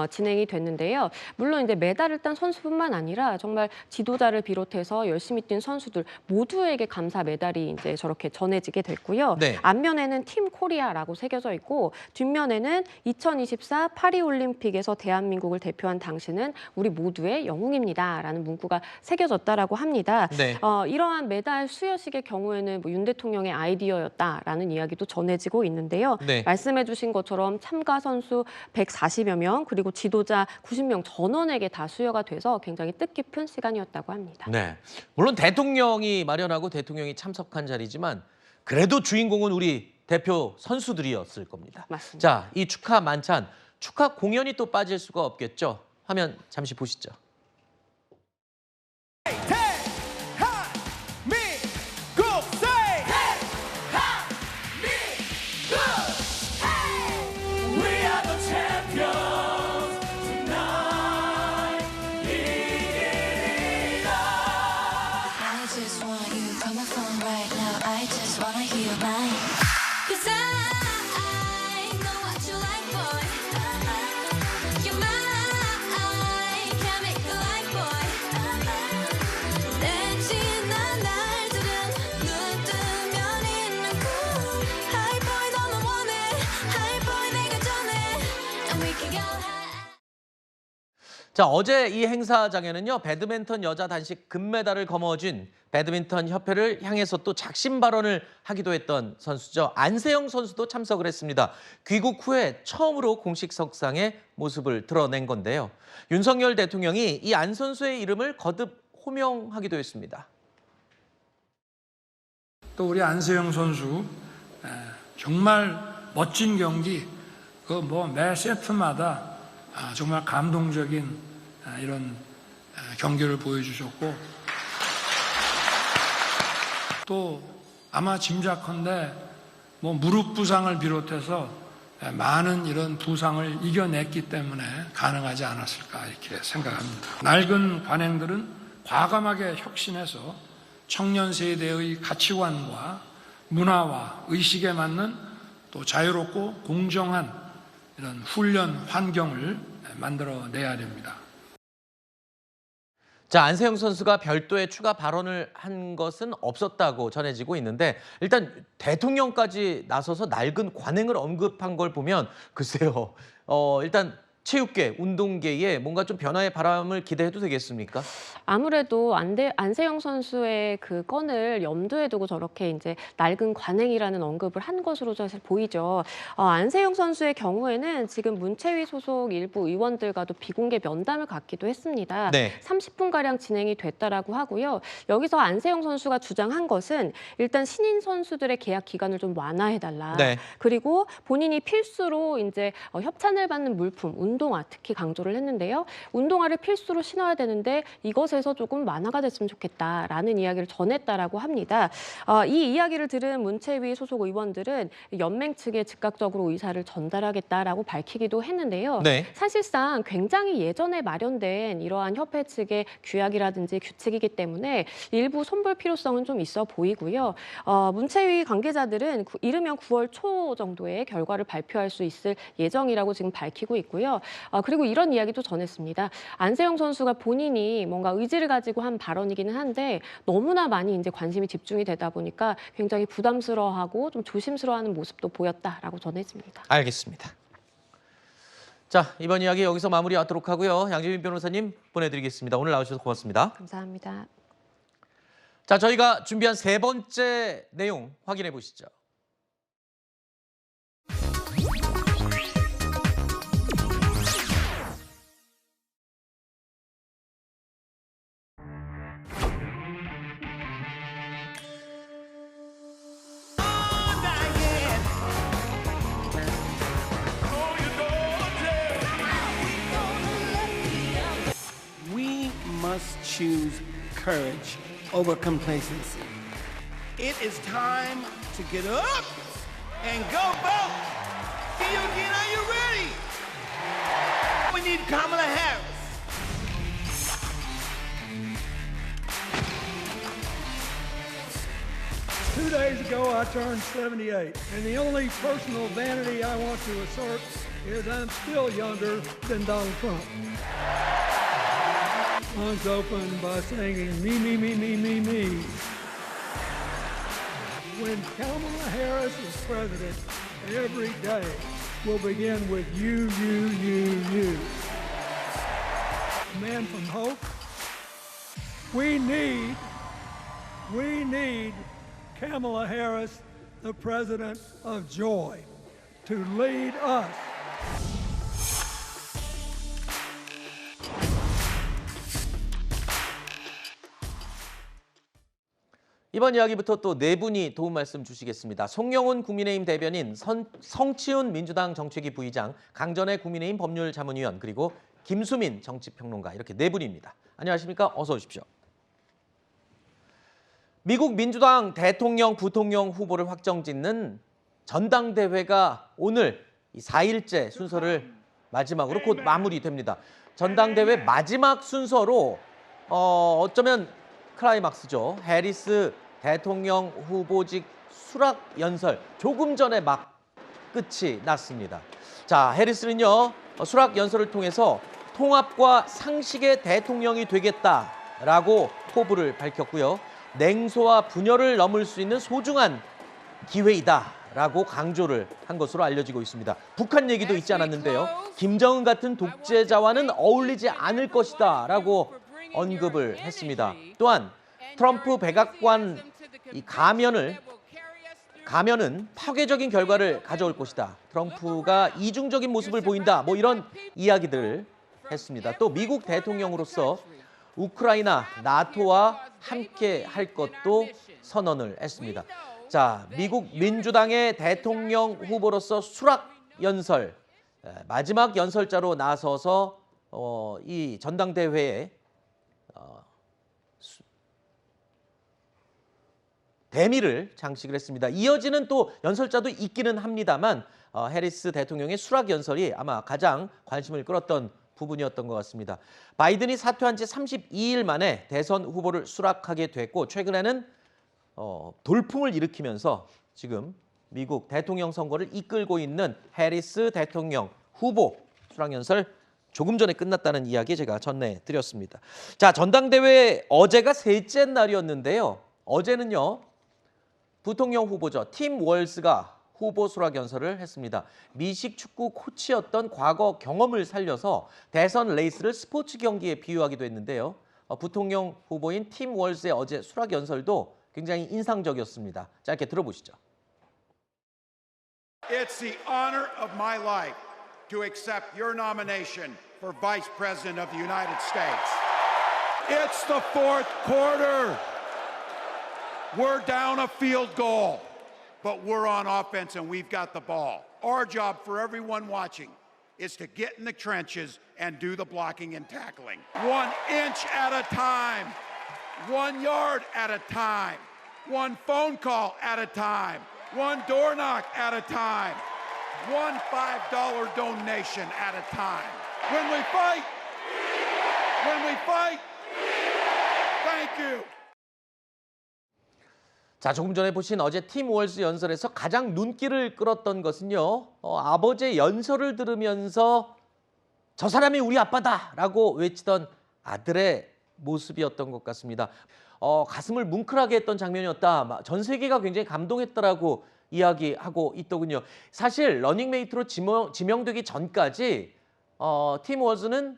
진행이 됐는데요. 물론 이제 메달을 딴 선수뿐만 아니라 정말 지도자를 비롯해서 열심히 뛴 선수들 모두에게 감사 메달이 이제 저렇게 전해지게 됐고요. 네. 앞면에는 팀 코리아라고 새겨져 있고 뒷면에는 2024 파리올림픽에서 대한민국을 대표한 당신은 우리 모두의 영웅입니다라는 문구가 새겨졌다라고 합니다. 네. 이러한 메달 수여식의 경우에는 뭐 윤 대통령의 아이디어였다라는 이야기도 전해지고 있는데요. 네. 말씀해 주신 것처럼 참가 선수 140여 명 그리고 지도자 90명 전원에게 다 수여가 돼서 굉장히 뜻깊은 시간이었다고 합니다. 네. 물론 대통령이 마련하고 대통령이 참석한 자리지만 그래도 주인공은 우리 대표 선수들이었을 겁니다. 맞습니다. 자, 이 축하 만찬, 축하 공연이 또 빠질 수가 없겠죠. 화면 잠시 보시죠. 자, 어제 이 행사장에는요, 배드민턴 여자 단식 금메달을 거머쥔 배드민턴 협회를 향해서 또 작심 발언을 하기도 했던 선수죠. 안세영 선수도 참석을 했습니다. 귀국 후에 처음으로 공식 석상에 모습을 드러낸 건데요. 윤석열 대통령이 이 안 선수의 이름을 거듭 호명하기도 했습니다. 또 우리 안세영 선수 정말 멋진 경기, 매 세트마다 정말 감동적인 이런 경기를 보여주셨고 또 아마 짐작컨대 무릎 부상을 비롯해서 많은 이런 부상을 이겨냈기 때문에 가능하지 않았을까 이렇게 생각합니다. 낡은 관행들은 과감하게 혁신해서 청년 세대의 가치관과 문화와 의식에 맞는 또 자유롭고 공정한 이런 훈련 환경을 만들어내야 됩니다. 자, 안세영 선수가 별도의 추가 발언을 한 것은 없었다고 전해지고 있는데 일단 대통령까지 나서서 낡은 관행을 언급한 걸 보면 글쎄요. 일단 체육계, 운동계에 뭔가 좀 변화의 바람을 기대해도 되겠습니까? 아무래도 안세영 선수의 그 건을 염두에 두고 저렇게 이제 낡은 관행이라는 언급을 한 것으로 사실 보이죠. 안세영 선수의 경우에는 지금 문체위 소속 일부 의원들과도 비공개 면담을 갖기도 했습니다. 네. 30분가량 진행이 됐다라고 하고요. 여기서 안세영 선수가 주장한 것은 일단 신인 선수들의 계약 기간을 좀 완화해달라. 네. 그리고 본인이 필수로 이제 협찬을 받는 물품, 운동화 특히 강조를 했는데요. 운동화를 필수로 신어야 되는데 이것에서 조금 완화가 됐으면 좋겠다라는 이야기를 전했다라고 합니다. 이 이야기를 들은 문체위 소속 의원들은 연맹 측에 즉각적으로 의사를 전달하겠다라고 밝히기도 했는데요. 네. 사실상 굉장히 예전에 마련된 이러한 협회 측의 규약이라든지 규칙이기 때문에 일부 손볼 필요성은 좀 있어 보이고요. 문체위 관계자들은 이르면 9월 초 정도에 결과를 발표할 수 있을 예정이라고 지금 밝히고 있고요. 그리고 이런 이야기도 전했습니다. 안세영 선수가 본인이 뭔가 의지를 가지고 한 발언이기는 한데 너무나 많이 이제 관심이 집중이 되다 보니까 굉장히 부담스러워하고 좀 조심스러워하는 모습도 보였다라고 전했습니다. 알겠습니다. 자, 이번 이야기 여기서 마무리하도록 하고요. 양재민 변호사님 보내드리겠습니다. 오늘 나오셔서 고맙습니다. 감사합니다. 자, 저희가 준비한 세 번째 내용 확인해 보시죠. We must choose courage over complacency. It is time to get up and go vote. Eugene, are you ready? We need Kamala Harris. Two days ago, I turned 78, and the only personal vanity I want to assert is I'm still younger than Donald Trump. Lungs open by singing me, me, me, me, me, me. When Kamala Harris is president, every day will begin with you, you, you, you. Man from hope. We need Kamala Harris, the president of joy, to lead us. 이번 이야기부터 또 네 분이 도움 말씀 주시겠습니다. 송영훈 국민의힘 대변인, 성치훈 민주당 정책위 부의장, 강전의 국민의힘 법률자문위원, 그리고 김수민 정치평론가, 이렇게 네 분입니다. 안녕하십니까? 어서 오십시오. 미국 민주당 대통령, 부통령 후보를 확정짓는 전당대회가 오늘 4일째 순서를 마지막으로 곧 마무리됩니다. 전당대회 마지막 순서로 어쩌면 클라이막스죠. 해리스 대통령 후보직 수락 연설 조금 전에 막 끝이 났습니다. 자, 해리스는요, 수락 연설을 통해서 통합과 상식의 대통령이 되겠다라고 포부를 밝혔고요. 냉소와 분열을 넘을 수 있는 소중한 기회이다라고 강조를 한 것으로 알려지고 있습니다. 북한 얘기도 있지 않았는데요. 김정은 같은 독재자와는 어울리지 않을 것이다라고 언급을 했습니다. 또한 트럼프 백악관 이 가면은 파괴적인 결과를 가져올 것이다. 트럼프가 이중적인 모습을 보인다. 뭐 이런 이야기들을 했습니다. 또 미국 대통령으로서 우크라이나, 나토와 함께 할 것도 선언을 했습니다. 자, 미국 민주당의 대통령 후보로서 수락 연설, 마지막 연설자로 나서서 이 전당대회에 대미를 장식을 했습니다. 이어지는 또 연설자도 있기는 합니다만 해리스 대통령의 수락 연설이 아마 가장 관심을 끌었던 부분이었던 것 같습니다. 바이든이 사퇴한 지 32일 만에 대선 후보를 수락하게 됐고 최근에는 돌풍을 일으키면서 지금 미국 대통령 선거를 이끌고 있는 해리스 대통령 후보 수락 연설 조금 전에 끝났다는 이야기 제가 전해드렸습니다. 자, 전당대회 어제가 셋째 날이었는데요. 어제는요, 부통령 후보죠. 팀 월스가 후보 수락 연설을 했습니다. 미식 축구 코치였던 과거 경험을 살려서 대선 레이스를 스포츠 경기에 비유하기도 했는데요. 부통령 후보인 팀 월즈의 어제 수락 연설도 굉장히 인상적이었습니다. 짧게 들어보시죠. It's the honor of my life to accept your nomination for Vice President of the United States. It's the fourth quarter. We're down a field goal, but we're on offense and we've got the ball. Our job for everyone watching is to get in the trenches and do the blocking and tackling. 1 inch at a time, 1 yard at a time, 1 phone call at a time, 1 door knock at a time, 1 $5 donation at a time. When we fight, thank you. 자, 조금 전에 보신 어제 팀 월즈 연설에서 가장 눈길을 끌었던 것은요. 아버지의 연설을 들으면서 저 사람이 우리 아빠다라고 외치던 아들의 모습이었던 것 같습니다. 가슴을 뭉클하게 했던 장면이었다. 전 세계가 굉장히 감동했다라고 이야기하고 있더군요. 사실 러닝메이트로 지명되기 전까지 팀 월즈는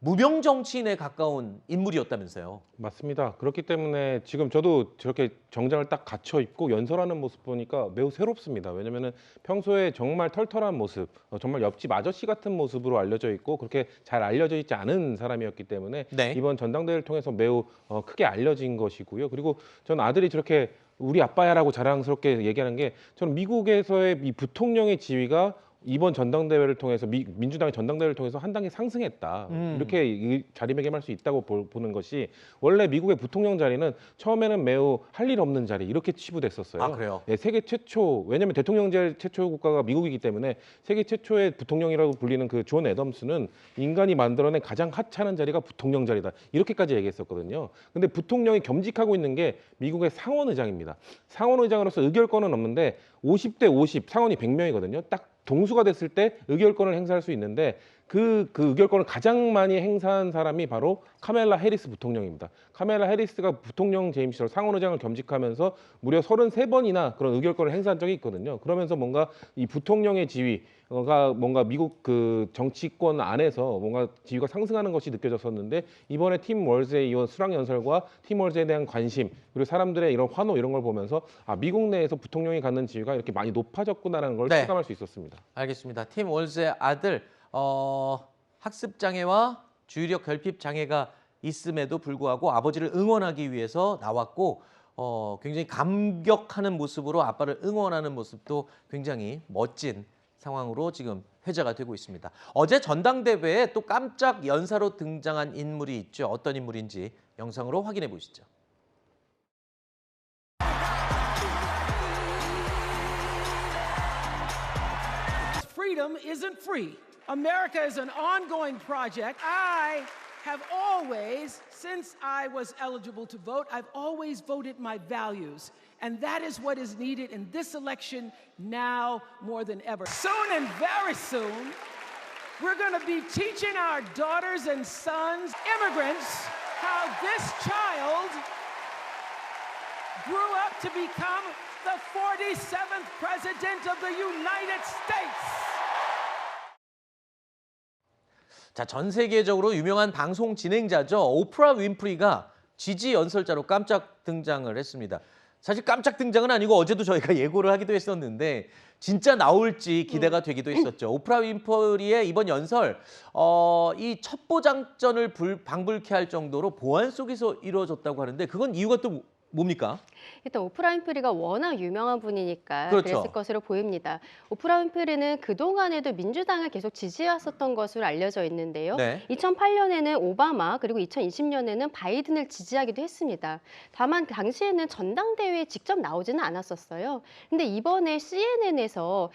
무명 정치인에 가까운 인물이었다면서요. 맞습니다. 그렇기 때문에 지금 저도 저렇게 정장을 딱 갖춰 입고 연설하는 모습 보니까 매우 새롭습니다. 왜냐면은 평소에 정말 털털한 모습, 정말 옆집 아저씨 같은 모습으로 알려져 있고 그렇게 잘 알려져 있지 않은 사람이었기 때문에 네. 이번 전당대회를 통해서 매우 크게 알려진 것이고요. 그리고 전 아들이 저렇게 우리 아빠야라고 자랑스럽게 얘기하는 게 저는 미국에서의 이 부통령의 지위가 이번 전당대회를 통해서 민주당의 전당대회를 통해서 한 단계 상승했다. 이렇게 자리매김할 수 있다고 보는 것이 원래 미국의 부통령 자리는 처음에는 매우 할 일 없는 자리 이렇게 치부됐었어요. 아, 그래요? 네, 세계 최초 왜냐하면 대통령제 최초 국가가 미국이기 때문에 세계 최초의 부통령이라고 불리는 그 존 애덤스는 인간이 만들어낸 가장 하찮은 자리가 부통령 자리다. 이렇게까지 얘기했었거든요. 근데 부통령이 겸직하고 있는 게 미국의 상원의장입니다. 상원의장으로서 의결권은 없는데 50대 50 상원이 100명이거든요. 딱 동수가 됐을 때 의결권을 행사할 수 있는데 그 의결권을 가장 많이 행사한 사람이 바로 카멜라 해리스 부통령입니다. 카멜라 해리스가 부통령 재임 시절 상원의장을 겸직하면서 무려 33번이나 그런 의결권을 행사한 적이 있거든요. 그러면서 뭔가 이 부통령의 지위가 뭔가 미국 그 정치권 안에서 뭔가 지위가 상승하는 것이 느껴졌었는데 이번에 팀 월즈의 이번 수락 연설과 팀 월즈에 대한 관심 그리고 사람들의 이런 환호 이런 걸 보면서 미국 내에서 부통령이 갖는 지위가 이렇게 많이 높아졌구나라는 걸 네. 체감할 수 있었습니다. 알겠습니다. 팀 월즈의 아들 학습 장애와 주의력 결핍 장애가 있음에도 불구하고 아버지를 응원하기 위해서 나왔고 굉장히 감격하는 모습으로 아빠를 응원하는 모습도 굉장히 멋진 상황으로 지금 회자가 되고 있습니다. 어제 전당대회에 또 깜짝 연사로 등장한 인물이 있죠. 어떤 인물인지 영상으로 확인해 보시죠. Freedom isn't free. America is an ongoing project. I have always, since I was eligible to vote, I've always voted my values. And that is what is needed in this election now more than ever. Soon and very soon, we're going to be teaching our daughters and sons, immigrants, how this child grew up to become the 47th President of the United States. 자, 전 세계적으로 유명한 방송 진행자죠. 오프라 윈프리가 지지 연설자로 깜짝 등장을 했습니다. 사실 깜짝 등장은 아니고 어제도 저희가 예고를 하기도 했었는데 진짜 나올지 기대가 되기도 했었죠. 오프라 윈프리의 이번 연설, 이 첩보작전을 방불케 할 정도로 보안 속에서 이루어졌다고 하는데 그건 이유가 또 뭡니까? 일단 오프라 윈프리가 워낙 유명한 분이니까 그렇죠. 그랬을 것으로 보입니다. 오프라 윈프리는 그동안에도 민주당을 계속 지지했었던 것으로 알려져 있는데요. 네. 2008년에는 오바마 그리고 2020년에는 바이든을 지지하기도 했습니다. 다만 당시에는 전당대회에 직접 나오지는 않았었어요. 근데 이번에 CNN에서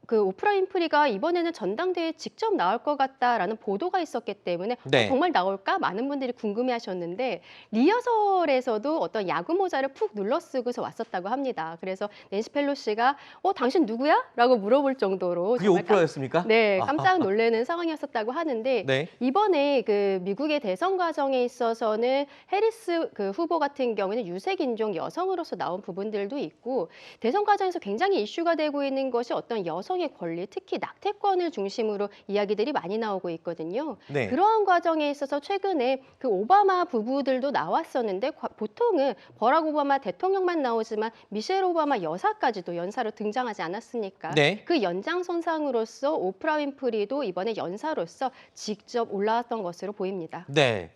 그 오프라 윈프리가 이번에는 전당대회에 직접 나올 것 같다라는 보도가 있었기 때문에 네. 정말 나올까? 많은 분들이 궁금해하셨는데 리허설에서도 어떤 야구 모자를 푹 눌러 쓰고서 왔었다고 합니다. 그래서 낸시 펠로시가 당신 누구야? 라고 물어볼 정도로 그게 정말 오프라였습니까? 네, 깜짝 놀라는 상황이었었다고 하는데 네. 이번에 그 미국의 대선 과정에 있어서는 해리스 그 후보 같은 경우에는 유색 인종 여성으로서 나온 부분들도 있고 대선 과정에서 굉장히 이슈가 되고 있는 것이 어떤 여성의 권리, 특히 낙태권을 중심으로 이야기들이 많이 나오고 있거든요. 네. 그러한 과정에 있어서 최근에 그 오바마 부부들도 나왔었는데 보통은 버락 오바마 대통령만 나오지만 미셸 오바마 여사까지도 연사로 등장하지 않았습니까? 네. 그 연장선상으로서 오프라 윈프리도 이번에 연사로서 직접 올라왔던 것으로 보입니다. 네.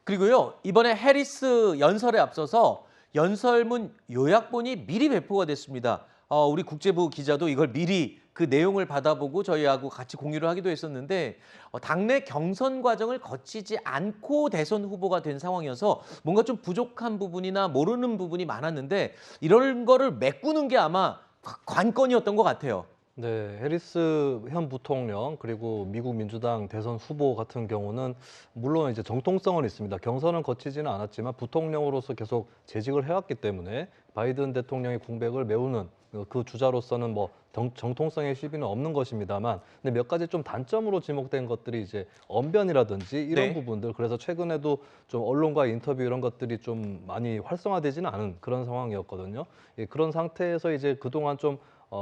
그리고요, 이번에 해리스 연설에 앞서서 연설문 요약본이 미리 배포가 됐습니다. 우리 국제부 기자도 이걸 미리 그 내용을 받아보고 저희하고 같이 공유를 하기도 했었는데 당내 경선 과정을 거치지 않고 대선 후보가 된 상황이어서 뭔가 좀 부족한 부분이나 모르는 부분이 많았는데 이런 거를 메꾸는 게 아마 관건이었던 것 같아요. 네, 해리스 현 부통령 그리고 미국 민주당 대선 후보 같은 경우는 물론 이제 정통성은 있습니다. 경선은 거치지는 않았지만 부통령으로서 계속 재직을 해왔기 때문에 바이든 대통령의 공백을 메우는 그 주자로서는 뭐 정통성의 시비는 없는 것입니다만, 근데 몇 가지 좀 단점으로 지목된 것들이 이제 언변이라든지 이런 네. 부분들, 그래서 최근에도 좀 언론과 인터뷰 이런 것들이 좀 많이 활성화되지는 않은 그런 상황이었거든요. 예, 그런 상태에서 이제 그동안 좀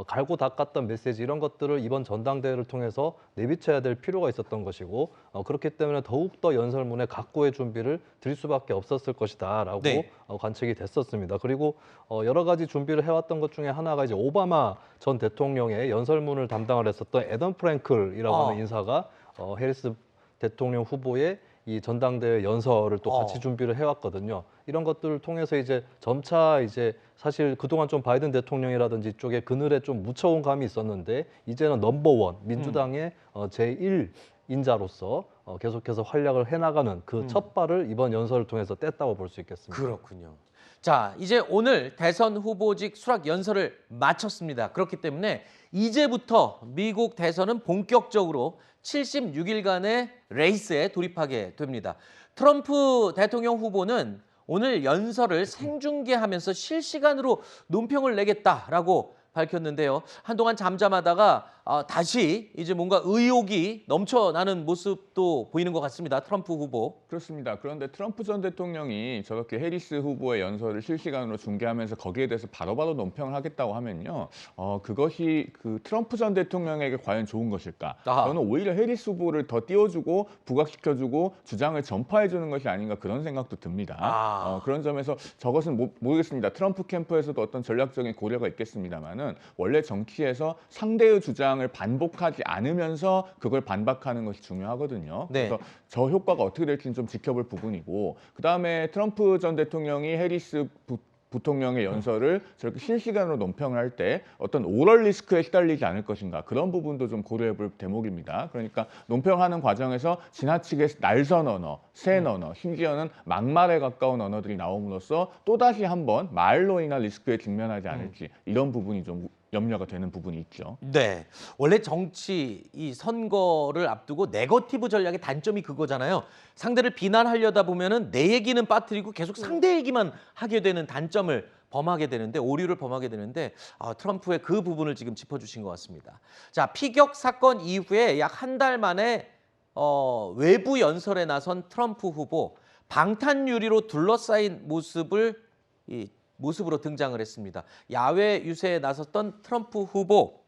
갈고 닦았던 메시지 이런 것들을 이번 전당대회를 통해서 내비쳐야 될 필요가 있었던 것이고 그렇기 때문에 더욱더 연설문에 각고의 준비를 드릴 수밖에 없었을 것이다라고 네. 관측이 됐었습니다. 그리고 여러 가지 준비를 해왔던 것 중에 하나가 이제 오바마 전 대통령의 연설문을 담당을 했었던 애덤 프랭클이라고 하는 인사가 해리스 대통령 후보의 이 전당대회 연설을 또 같이 준비를 해왔거든요. 이런 것들을 통해서 이제 점차 이제 사실 그동안 좀 바이든 대통령이라든지 쪽에 그늘에 좀 묻혀온 감이 있었는데 이제는 넘버원 민주당의 제1 인자로서 계속해서 활약을 해나가는 그 첫 발을 이번 연설을 통해서 뗐다고 볼 수 있겠습니다. 그렇군요. 자, 이제 오늘 대선 후보직 수락 연설을 마쳤습니다. 그렇기 때문에 이제부터 미국 대선은 본격적으로 76일간의 레이스에 돌입하게 됩니다. 트럼프 대통령 후보는 오늘 연설을 생중계하면서 실시간으로 논평을 내겠다라고 밝혔는데요. 한동안 잠잠하다가 다시 이제 뭔가 의욕이 넘쳐나는 모습도 보이는 것 같습니다. 트럼프 후보. 그렇습니다. 그런데 트럼프 전 대통령이 저렇게 해리스 후보의 연설을 실시간으로 중계하면서 거기에 대해서 바로바로 논평을 하겠다고 하면요. 그것이 그 트럼프 전 대통령에게 과연 좋은 것일까? 저는 오히려 해리스 후보를 더 띄워주고 부각시켜주고 주장을 전파해주는 것이 아닌가 그런 생각도 듭니다. 그런 점에서 저것은 모르겠습니다. 트럼프 캠프에서도 어떤 전략적인 고려가 있겠습니다만은 원래 정치에서 상대의 주장을 반복하지 않으면서 그걸 반박하는 것이 중요하거든요. 네. 그래서 저 효과가 어떻게 될지는 좀 지켜볼 부분이고, 그다음에 트럼프 전 대통령이 해리스 부통령의 연설을 저렇게 실시간으로 논평을 할 때 어떤 오럴 리스크에 시달리지 않을 것인가, 그런 부분도 좀 고려해 볼 대목입니다. 그러니까 논평하는 과정에서 지나치게 날선 언어, 센 언어, 심지어는 막말에 가까운 언어들이 나옴으로써 또다시 한번 말로 인한 리스크에 직면하지 않을지, 이런 부분이 좀 염려가 되는 부분이 있죠. 네, 원래 정치 이 선거를 앞두고 네거티브 전략의 단점이 그거잖아요. 상대를 비난하려다 보면은 내 얘기는 빠뜨리고 계속 상대 얘기만 하게 되는 단점을 범하게 되는데, 오류를 범하게 되는데 트럼프의 그 부분을 지금 짚어주신 것 같습니다. 자, 피격 사건 이후에 약 한 달 만에 외부 연설에 나선 트럼프 후보, 방탄 유리로 둘러싸인 모습으로 등장을 했습니다. 야외 유세에 나섰던 트럼프 후보.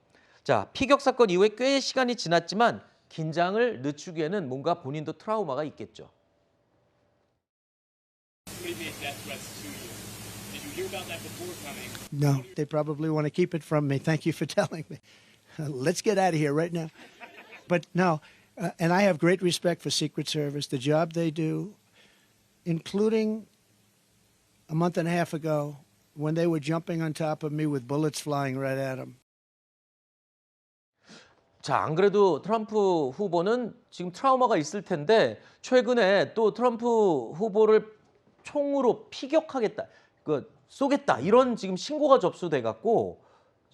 자, 피격 사건 이후에 꽤 시간이 지났지만 긴장을 늦추기에는 뭔가 본인도 트라우마가 있겠죠. No, they probably want to keep it from me. Thank you for telling me. Let's get out of here right now. But no, and I have great respect for Secret Service, the job they do, including a month and a half ago when they were jumping on top of me with bullets flying right at them. 자, 안 그래도 트럼프 후보는 지금 트라우마가 있을 텐데 최근에 또 트럼프 후보를 총으로 피격하겠다, 쏘겠다, 이런 지금 신고가 접수돼 갖고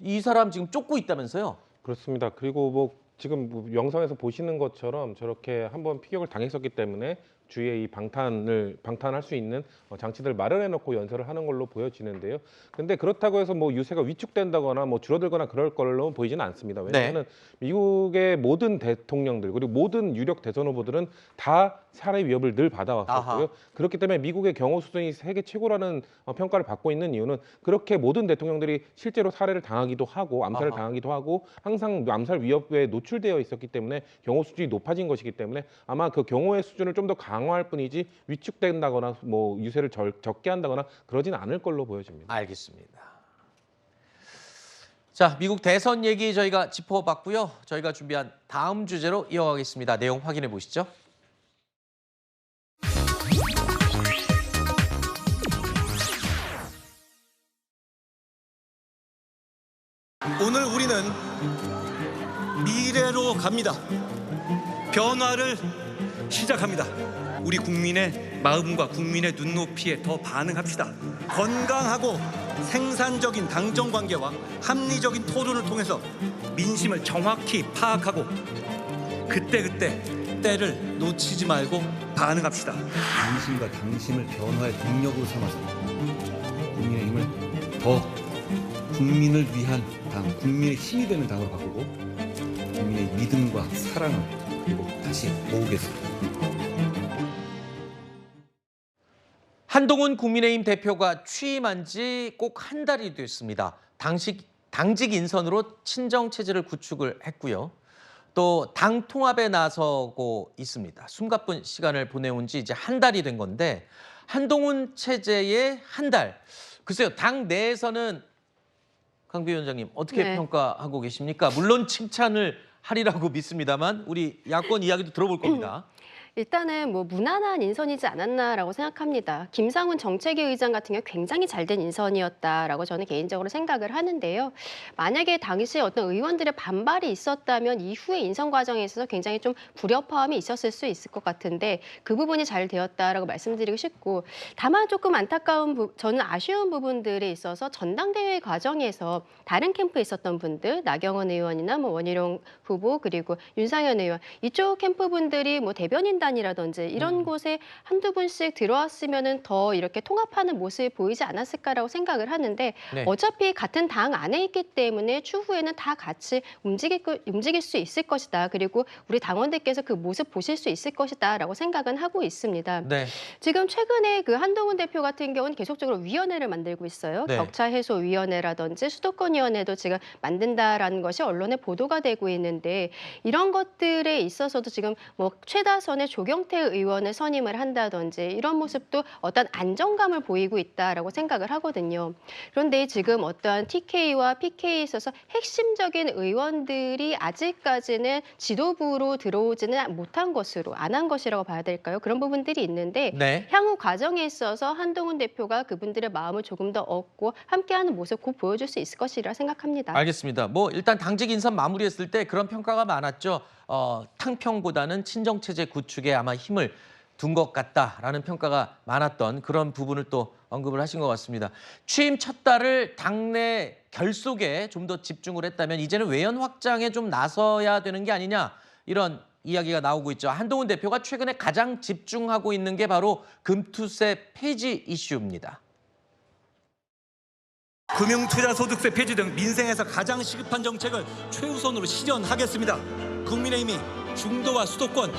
이 사람 지금 쫓고 있다면서요? 그렇습니다. 그리고 뭐 지금 뭐 영상에서 보시는 것처럼 저렇게 한번 피격을 당했었기 때문에 주위에 이 방탄할 수 있는 장치들을 마련해 놓고 연설을 하는 걸로 보여지는데요. 근데 그렇다고 해서 뭐 유세가 위축된다거나 뭐 줄어들거나 그럴 걸로 보이지는 않습니다. 왜냐하면 미국의 모든 대통령들 그리고 모든 유력 대선 후보들은 다 살해 위협을 늘 받아왔었고요. 아하. 그렇기 때문에 미국의 경호 수준이 세계 최고라는 평가를 받고 있는 이유는 그렇게 모든 대통령들이 실제로 살해를 당하기도 하고 암살을 아하. 당하기도 하고 항상 암살 위협에 노출되어 있었기 때문에 경호 수준이 높아진 것이기 때문에 아마 그 경호의 수준을 좀 더 강화할 뿐이지 위축된다거나 뭐 유세를 적게 한다거나 그러진 않을 걸로 보여집니다. 알겠습니다. 자, 미국 대선 얘기 저희가 짚어봤고요. 저희가 준비한 다음 주제로 이어가겠습니다. 내용 확인해 보시죠. 오늘 우리는 미래로 갑니다. 변화를 시작합니다. 우리 국민의 마음과 국민의 눈높이에 더 반응합시다. 건강하고 생산적인 당정 관계와 합리적인 토론을 통해서 민심을 정확히 파악하고 그때그때 때를 놓치지 말고 반응합시다. 민심과 당심을 변화의 동력으로 삼아서 국민의힘을 더 국민을 위한 당, 국민의 힘이 되는 당으로 바꾸고 국민의 믿음과 사랑을 그리고 다시 모으겠습니다. 한동훈 국민의힘 대표가 취임한 지 꼭 한 달이 됐습니다. 당직 인선으로 친정 체제를 구축을 했고요. 또 당 통합에 나서고 있습니다. 숨가쁜 시간을 보내온 지 이제 한 달이 된 건데 한동훈 체제의 한 달. 글쎄요, 당 내에서는 강비 위원장님 어떻게 평가하고 계십니까? 물론 칭찬을 하리라고 믿습니다만 우리 야권 이야기도 들어볼 겁니다. 일단은 뭐 무난한 인선이지 않았나라고 생각합니다. 김상훈 정책위 의장 같은 경우 굉장히 잘된 인선이었다라고 저는 개인적으로 생각을 하는데요. 만약에 당시 어떤 의원들의 반발이 있었다면 이후의 인선 과정에 있어서 굉장히 좀 불협화음이 있었을 수 있을 것 같은데 그 부분이 잘 되었다라고 말씀드리고 싶고 다만 조금 안타까운 저는 아쉬운 부분들에 있어서 전당대회 과정에서 다른 캠프에 있었던 분들 나경원 의원이나 뭐 원희룡 후보 그리고 윤상현 의원 이쪽 캠프 분들이 뭐 대변인단이라든지 이런 곳에 한두 분씩 들어왔으면은 더 이렇게 통합하는 모습이 보이지 않았을까라고 생각을 하는데 어차피 같은 당 안에 있기 때문에 추후에는 다 같이 움직일 수 있을 것이다. 그리고 우리 당원들께서 그 모습 보실 수 있을 것이다라고 생각은 하고 있습니다. 지금 최근에 그 한동훈 대표 같은 경우는 계속적으로 위원회를 만들고 있어요. 격차 해소 위원회라든지 수도권위원회도 지금 만든다라는 것이 언론에 보도가 되고 있는데 이런 것들에 있어서도 지금 뭐 최다선의 조경태 의원을 선임을 한다든지 이런 모습도 어떤 안정감을 보이고 있다라고 생각을 하거든요. 그런데 지금 어떠한 TK와 PK에 있어서 핵심적인 의원들이 아직까지는 지도부로 들어오지는 못한 것으로 안 한 것이라고 봐야 될까요? 그런 부분들이 있는데 향후 과정에 있어서 한동훈 대표가 그분들의 마음을 조금 더 얻고 함께하는 모습 곧 보여줄 수 있을 것이라 생각합니다. 알겠습니다. 뭐 일단 당직 인선 마무리했을 때 그런 평가가 많았죠. 탕평보다는 친정체제 구축에 아마 힘을 둔 것 같다라는 평가가 많았던 그런 부분을 또 언급을 하신 것 같습니다. 취임 첫 달을 당내 결속에 좀 더 집중을 했다면 이제는 외연 확장에 좀 나서야 되는 게 아니냐 이런 이야기가 나오고 있죠. 한동훈 대표가 최근에 가장 집중하고 있는 게 바로 금투세 폐지 이슈입니다. 금융투자소득세 폐지 등 민생에서 가장 시급한 정책을 최우선으로 실현하겠습니다. 국민의힘이 중도와 수도권,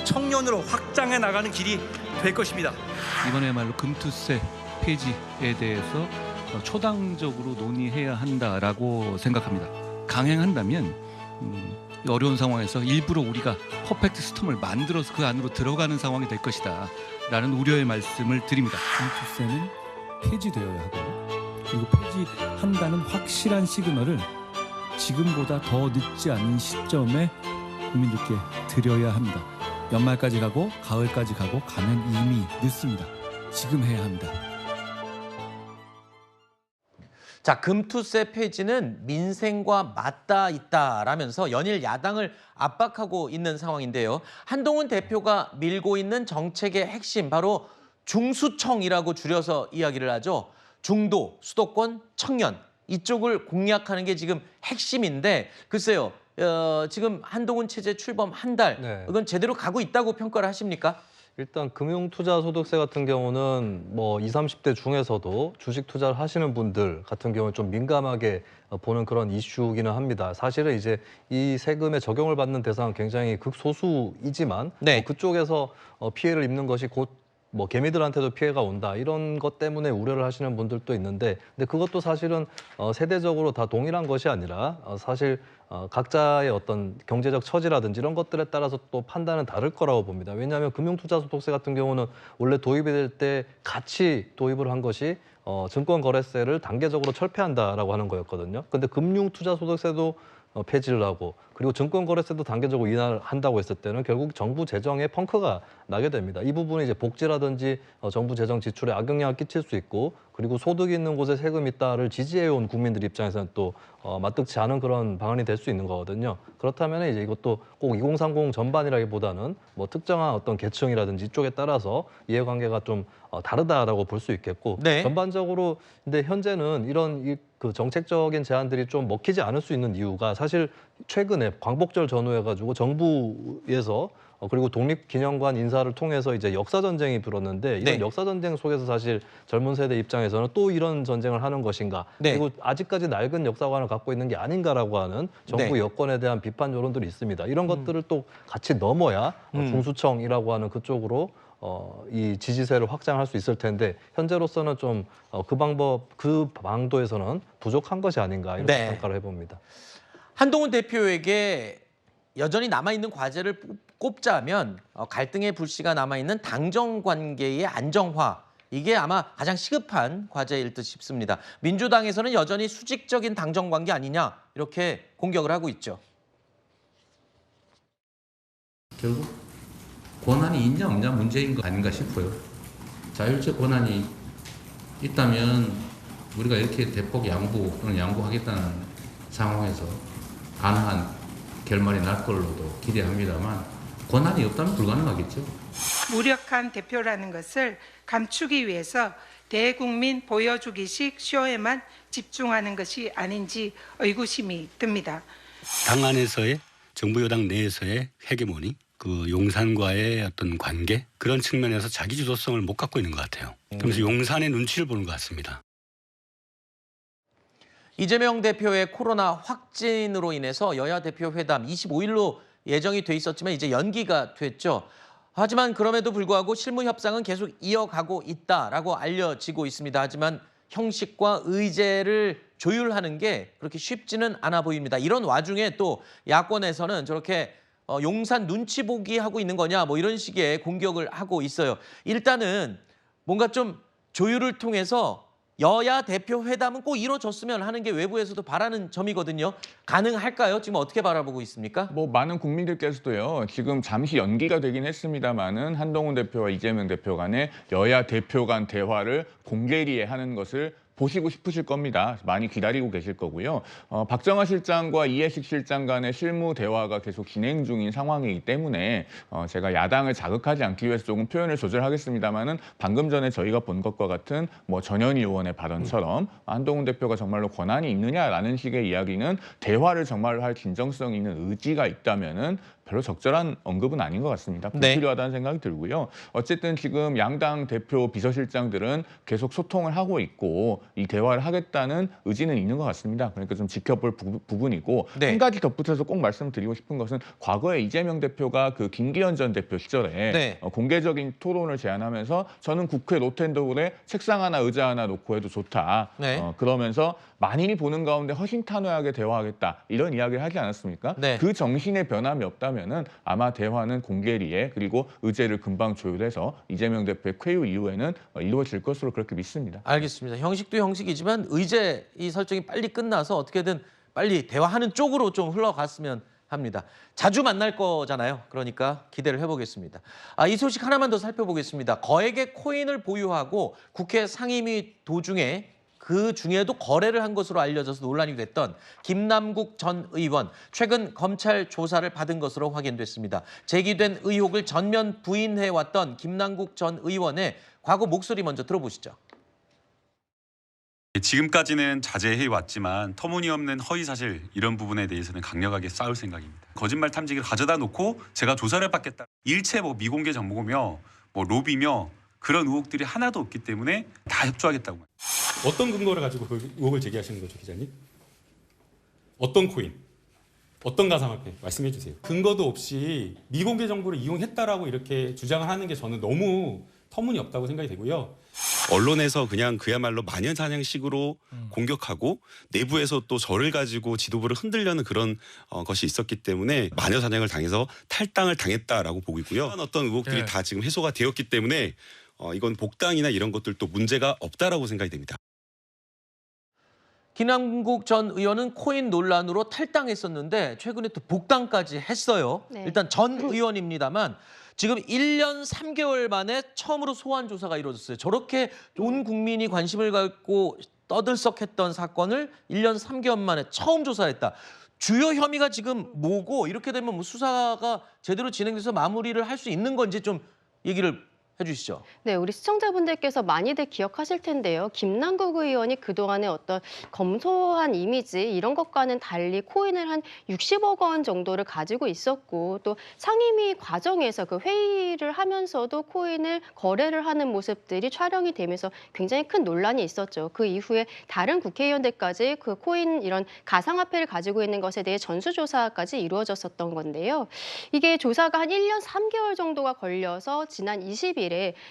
청년으로 확장해 나가는 길이 될 것입니다. 이번에야말로 금투세 폐지에 대해서 초당적으로 논의해야 한다라고 생각합니다. 강행한다면 어려운 상황에서 일부러 우리가 퍼펙트 스톰을 만들어서 그 안으로 들어가는 상황이 될 것이다 라는 우려의 말씀을 드립니다. 금투세는 폐지되어야 하고 그리고 폐지한다는 확실한 시그널을 지금보다 더 늦지 않은 시점에 국민들께 드려야 합니다. 연말까지 가고 가을까지 가면 이미 늦습니다. 지금 해야 합니다. 자, 금투세 폐지는 민생과 맞닿아 있다라면서 연일 야당을 압박하고 있는 상황인데요. 한동훈 대표가 밀고 있는 정책의 핵심 바로 중수청이라고 줄여서 이야기를 하죠. 중도, 수도권, 청년 이쪽을 공략하는 게 지금 핵심인데 글쎄요. 지금 한동훈 체제 출범 한 달, 네. 이건 제대로 가고 있다고 평가를 하십니까? 일단 금융투자소득세 같은 경우는 뭐 20, 30대 중에서도 주식 투자를 하시는 분들 같은 경우는 좀 민감하게 보는 그런 이슈기는 합니다. 사실은 이제 이 세금의 적용을 받는 대상은 굉장히 극소수이지만 네. 그쪽에서 피해를 입는 것이 곧 뭐 개미들한테도 피해가 온다 이런 것 때문에 우려를 하시는 분들도 있는데 근데 그것도 사실은 세대적으로 다 동일한 것이 아니라 사실 각자의 어떤 경제적 처지라든지 이런 것들에 따라서 또 판단은 다를 거라고 봅니다. 왜냐하면 금융투자소득세 같은 경우는 원래 도입이 될 때 같이 도입을 한 것이 증권거래세를 단계적으로 철폐한다라고 하는 거였거든요. 근데 금융투자소득세도 폐지를 하고 그리고 증권거래세도 단계적으로 인하한다고 했을 때는 결국 정부 재정에 펑크가 나게 됩니다. 이 부분이 이제 복지라든지 정부 재정 지출에 악영향을 끼칠 수 있고 그리고 소득이 있는 곳에 세금 있다를 지지해온 국민들 입장에서는 또 마뜩지 않은 그런 방안이 될 수 있는 거거든요. 그렇다면 이제 이것도 꼭 2030 전반이라기보다는 뭐 특정한 어떤 계층이라든지 이쪽에 따라서 이해관계가 좀 다르다라고 볼 수 있겠고 네. 전반적으로 근데 현재는 이런 그 정책적인 제안들이 좀 먹히지 않을 수 있는 이유가 사실 최근에 광복절 전후해가지고 정부에서 그리고 독립기념관 인사를 통해서 이제 역사 전쟁이 불었는데 이런 네. 역사 전쟁 속에서 사실 젊은 세대 입장에서는 또 이런 전쟁을 하는 것인가 네. 그리고 아직까지 낡은 역사관을 갖고 있는 게 아닌가라고 하는 정부 네. 여건에 대한 비판 여론들이 있습니다. 이런 것들을 또 같이 넘어야 중수청이라고 하는 그쪽으로 이 지지세를 확장할 수 있을 텐데 현재로서는 좀 그 방도에서는 부족한 것이 아닌가 이렇게 네. 평가를 해봅니다. 한동훈 대표에게 여전히 남아있는 과제를 꼽자면 갈등의 불씨가 남아있는 당정 관계의 안정화 이게 아마 가장 시급한 과제일 듯 싶습니다. 민주당에서는 여전히 수직적인 당정 관계 아니냐 이렇게 공격을 하고 있죠. 결국 권한이 있냐 없냐 문제인 거 아닌가 싶어요. 자율적 권한이 있다면 우리가 이렇게 대폭 양보 또는 양보하겠다는 상황에서 가능한 결말이 날 걸로도 기대합니다만 권한이 없다면 불가능하겠죠. 무력한 대표라는 것을 감추기 위해서 대국민 보여주기식 쇼에만 집중하는 것이 아닌지 의구심이 듭니다. 당 안에서의 정부 여당 내에서의 헤게모니, 그 용산과의 어떤 관계 그런 측면에서 자기 주도성을 못 갖고 있는 것 같아요. 그러면서 용산의 눈치를 보는 것 같습니다. 이재명 대표의 코로나 확진으로 인해서 여야 대표 회담 25일로 예정이 돼 있었지만 이제 연기가 됐죠. 하지만 그럼에도 불구하고 실무 협상은 계속 이어가고 있다라고 알려지고 있습니다. 하지만 형식과 의제를 조율하는 게 그렇게 쉽지는 않아 보입니다. 이런 와중에 또 야권에서는 저렇게 용산 눈치 보기 하고 있는 거냐 뭐 이런 식의 공격을 하고 있어요. 일단은 뭔가 좀 조율을 통해서 여야 대표 회담은 꼭 이루어졌으면 하는 게 외부에서도 바라는 점이거든요. 가능할까요? 지금 어떻게 바라보고 있습니까? 뭐 많은 국민들께서도요. 지금 잠시 연기가 되긴 했습니다마는 한동훈 대표와 이재명 대표 간의 여야 대표 간 대화를 공개리에 하는 것을 보시고 싶으실 겁니다. 많이 기다리고 계실 거고요. 박정화 실장과 이해식 실장 간의 실무 대화가 계속 진행 중인 상황이기 때문에 제가 야당을 자극하지 않기 위해서 조금 표현을 조절하겠습니다마는 방금 전에 저희가 본 것과 같은 뭐 전현희 의원의 발언처럼 한동훈 대표가 정말로 권한이 있느냐라는 식의 이야기는 대화를 정말로 할 진정성 있는 의지가 있다면은 별로 적절한 언급은 아닌 것 같습니다. 불필요하다는 생각이 들고요. 어쨌든 지금 양당 대표 비서실장들은 계속 소통을 하고 있고 이 대화를 하겠다는 의지는 있는 것 같습니다. 그러니까 좀 지켜볼 부분이고 한 가지 덧붙여서 꼭 말씀드리고 싶은 것은 과거에 이재명 대표가 그 김기현 전 대표 시절에 공개적인 토론을 제안하면서 저는 국회 로텐더블에 책상 하나 의자 하나 놓고 해도 좋다. 그러면서 만인이 보는 가운데 허심탄회하게 대화하겠다. 이런 이야기를 하지 않았습니까? 그 정신의 변함이 없다면은 아마 대화는 공개리에 그리고 의제를 금방 조율해서 이재명 대표의 쾌유 이후에는 이루어질 것으로 그렇게 믿습니다. 알겠습니다. 형식도 형식이지만 의제 이 설정이 빨리 끝나서 어떻게든 빨리 대화하는 쪽으로 좀 흘러갔으면 합니다. 자주 만날 거잖아요. 그러니까 기대를 해보겠습니다. 이 소식 하나만 더 살펴보겠습니다. 거액의 코인을 보유하고 국회 상임위 도중에 그 중에도 거래를 한 것으로 알려져서 논란이 됐던 김남국 전 의원, 최근 검찰 조사를 받은 것으로 확인됐습니다. 제기된 의혹을 전면 부인해왔던 김남국 전 의원의 과거 목소리 먼저 들어보시죠. 지금까지는 자제해 왔지만 터무니없는 허위 사실 이런 부분에 대해서는 강력하게 싸울 생각입니다. 거짓말 탐지기를 가져다 놓고 제가 조사를 받겠다. 일체 미공개 정보며 로비며 그런 의혹들이 하나도 없기 때문에 다 협조하겠다고. 어떤 근거를 가지고 그 의혹을 제기하시는 거죠, 기자님? 어떤 코인? 어떤 가상화폐? 말씀해 주세요. 근거도 없이 미공개 정보를 이용했다라고 이렇게 주장을 하는 게 저는 너무 터무니없다고 생각이 되고요. 언론에서 그냥 그야말로 마녀사냥식으로 공격하고 내부에서 또 저를 가지고 지도부를 흔들려는 그런 것이 있었기 때문에 마녀사냥을 당해서 탈당을 당했다라고 보고 있고요. 어떤 의혹들이 다 지금 해소가 되었기 때문에 이건 복당이나 이런 것들도 문제가 없다라고 생각이 됩니다. 김남국 전 의원은 코인 논란으로 탈당했었는데 최근에 또 복당까지 했어요. 네. 일단 전 의원입니다만 지금 1년 3개월 만에 처음으로 소환 조사가 이루어졌어요. 저렇게 온 국민이 관심을 갖고 떠들썩했던 사건을 1년 3개월 만에 처음 조사했다. 주요 혐의가 지금 뭐고 이렇게 되면 수사가 제대로 진행돼서 마무리를 할 수 있는 건지 좀 얘기를 해주시죠. 네, 우리 시청자분들께서 많이들 기억하실 텐데요. 김남국 의원이 그동안의 어떤 검소한 이미지 이런 것과는 달리 코인을 한 60억 원 정도를 가지고 있었고 또 상임위 과정에서 그 회의를 하면서도 코인을 거래를 하는 모습들이 촬영이 되면서 굉장히 큰 논란이 있었죠. 그 이후에 다른 국회의원들까지 그 코인 이런 가상화폐를 가지고 있는 것에 대해 전수조사까지 이루어졌었던 건데요. 이게 조사가 한 1년 3개월 정도가 걸려서 지난 20일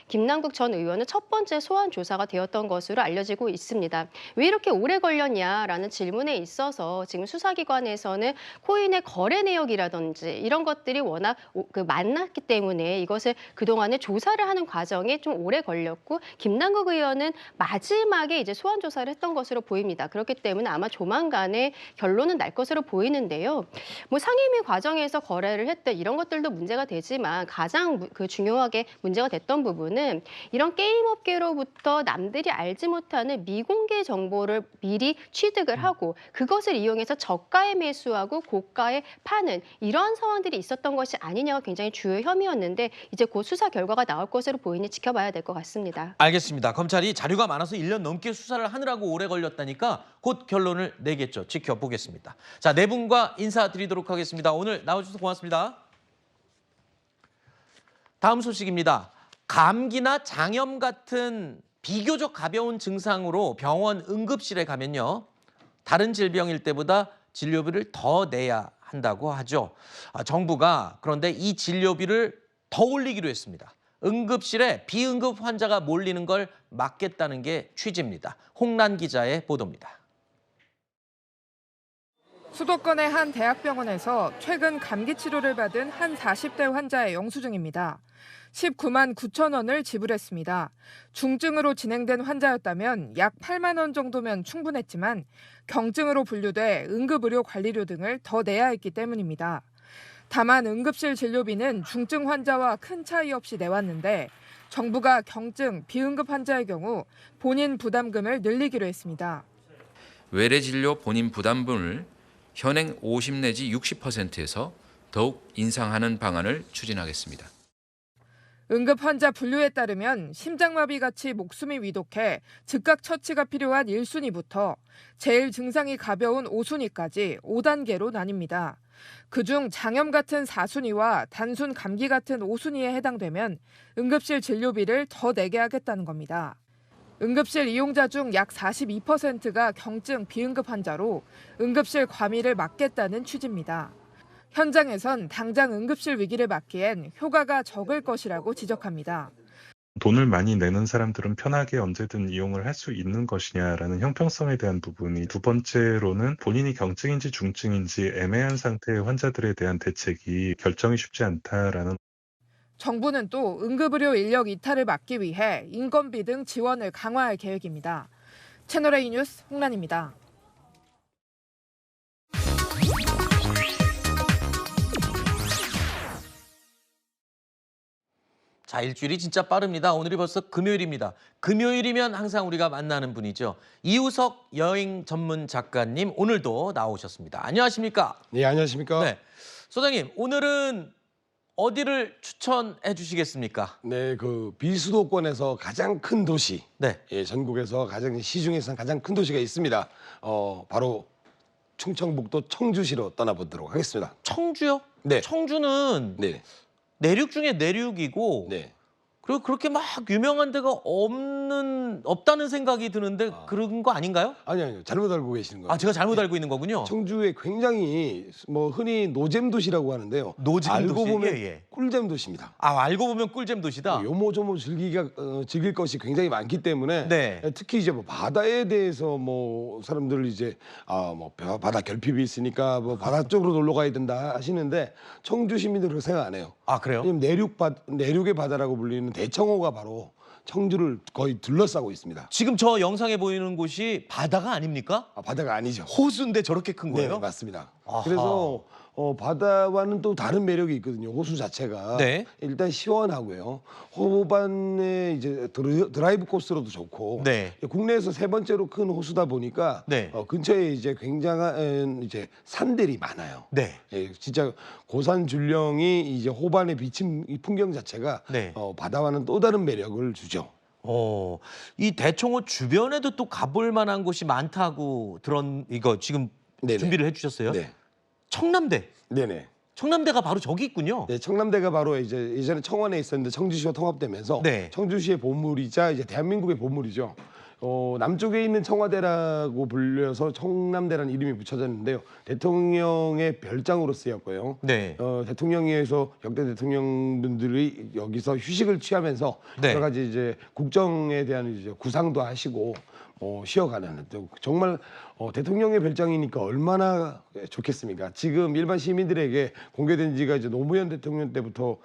김남국 전 의원은 첫 번째 소환 조사가 되었던 것으로 알려지고 있습니다. 왜 이렇게 오래 걸렸냐라는 질문에 있어서 지금 수사기관에서는 코인의 거래 내역이라든지 이런 것들이 워낙 많았기 때문에 이것을 그동안에 조사를 하는 과정이 좀 오래 걸렸고 김남국 의원은 마지막에 이제 소환 조사를 했던 것으로 보입니다. 그렇기 때문에 아마 조만간에 결론은 날 것으로 보이는데요. 상임위 과정에서 거래를 했던 이런 것들도 문제가 되지만 가장 중요하게 문제가 됐던 부분은 이런 게임 업계로부터 남들이 알지 못하는 미공개 정보를 미리 취득을 하고 그것을 이용해서 저가에 매수하고 고가에 파는 이러한 상황들이 있었던 것이 아니냐가 굉장히 주요 혐의였는데 이제 곧 수사 결과가 나올 것으로 보이니 지켜봐야 될 것 같습니다. 알겠습니다. 검찰이 자료가 많아서 1년 넘게 수사를 하느라고 오래 걸렸다니까 곧 결론을 내겠죠. 지켜보겠습니다. 자, 네 분과 인사드리도록 하겠습니다. 오늘 나와주셔서 고맙습니다. 다음 소식입니다. 감기나 장염 같은 비교적 가벼운 증상으로 병원 응급실에 가면요. 다른 질병일 때보다 진료비를 더 내야 한다고 하죠. 정부가 그런데 이 진료비를 더 올리기로 했습니다. 응급실에 비응급 환자가 몰리는 걸 막겠다는 게 취지입니다. 홍란 기자의 보도입니다. 수도권의 한 대학병원에서 최근 감기 치료를 받은 한 40대 환자의 영수증입니다. 19만 9천 원을 지불했습니다. 중증으로 진행된 환자였다면 약 8만 원 정도면 충분했지만 경증으로 분류돼 응급의료 관리료 등을 더 내야 했기 때문입니다. 다만 응급실 진료비는 중증 환자와 큰 차이 없이 내왔는데 정부가 경증, 비응급 환자의 경우 본인 부담금을 늘리기로 했습니다. 외래 진료 본인 부담금을 현행 50 내지 60%에서 더욱 인상하는 방안을 추진하겠습니다. 응급 환자 분류에 따르면 심장마비 같이 목숨이 위독해 즉각 처치가 필요한 1순위부터 제일 증상이 가벼운 5순위까지 5단계로 나뉩니다. 그중 장염 같은 4순위와 단순 감기 같은 5순위에 해당되면 응급실 진료비를 더 내게 하겠다는 겁니다. 응급실 이용자 중 약 42%가 경증 비응급 환자로 응급실 과밀을 막겠다는 취지입니다. 현장에선 당장 응급실 위기를 막기엔 효과가 적을 것이라고 지적합니다. 돈을 많이 내는 사람들은 편하게 언제든 이용을 할 수 있는 것이냐라는 형평성에 대한 부분이, 두 번째로는 본인이 경증인지 중증인지 애매한 상태의 환자들에 대한 대책이 결정이 쉽지 않다라는. 정부는 또 응급의료 인력 이탈을 막기 위해 인건비 등 지원을 강화할 계획입니다. 채널A 뉴스 홍란입니다. 자, 일주일이 진짜 빠릅니다. 오늘이 벌써 금요일입니다. 금요일이면 항상 우리가 만나는 분이죠. 이우석 여행 전문 작가님 오늘도 나오셨습니다. 안녕하십니까? 네, 안녕하십니까? 네, 소장님 오늘은 어디를 추천해 주시겠습니까? 네, 그 비수도권에서 가장 큰 도시, 네. 예, 전국에서 가장 시중에서 가장 큰 도시가 있습니다. 바로 충청북도 청주시로 떠나보도록 하겠습니다. 청주요? 네. 청주는 네. 내륙 중에 내륙이고 네. 그리고 그렇게 막 유명한 데가 없다는 생각이 드는데 그런 거 아닌가요? 아니요. 잘못 알고 계시는 거예요. 아, 제가 잘못 알고 있는 거군요. 청주에 굉장히 뭐 흔히 노잼 도시라고 하는데요. 노잼 알고 도시? 보면 예, 예. 꿀잼 도시입니다. 아, 알고 보면 꿀잼 도시다. 요모조모 즐길 것이 굉장히 많기 때문에 네. 특히 이제 뭐 바다에 대해서 뭐 사람들 이제 뭐 바다 결핍이 있으니까 뭐 바다 쪽으로 놀러 가야 된다 하시는데 청주 시민들은 그렇게 생각 안 해요. 아, 그래요? 왜냐면 내륙의 바다라고 불리는 대청호가 바로 청주를 거의 둘러싸고 있습니다. 지금 저 영상에 보이는 곳이 바다가 아닙니까? 바다가 아니죠. 호수인데 저렇게 큰 거예요? 네, 맞습니다. 아하. 그래서 바다와는 또 다른 매력이 있거든요. 호수 자체가 네. 일단 시원하고요. 호반에 이제 드라이브 코스로도 좋고 네. 국내에서 세 번째로 큰 호수다 보니까 네. 근처에 이제 굉장한 이제 산들이 많아요. 네. 예, 진짜 고산 줄령이 이제 호반에 비친 이 풍경 자체가 네. 바다와는 또 다른 매력을 주죠. 이 대청호 주변에도 또 가볼 만한 곳이 많다고 이거 지금 네네. 준비를 해주셨어요? 네. 청남대. 네네. 청남대가 바로 저기 있군요. 네, 청남대가 바로 이제 예전에 청원에 있었는데 청주시와 통합되면서 네. 청주시의 보물이자 이제 대한민국의 보물이죠. 남쪽에 있는 청와대라고 불려서 청남대라는 이름이 붙여졌는데요. 대통령의 별장으로 쓰였고요. 네. 대통령위에서 역대 대통령분들이 여기서 휴식을 취하면서 네. 여러 가지 이제 국정에 대한 이제 구상도 하시고 쉬어가는 정말 대통령의 별장이니까 얼마나 좋겠습니까? 지금 일반 시민들에게 공개된 지가 이제 노무현 대통령 때부터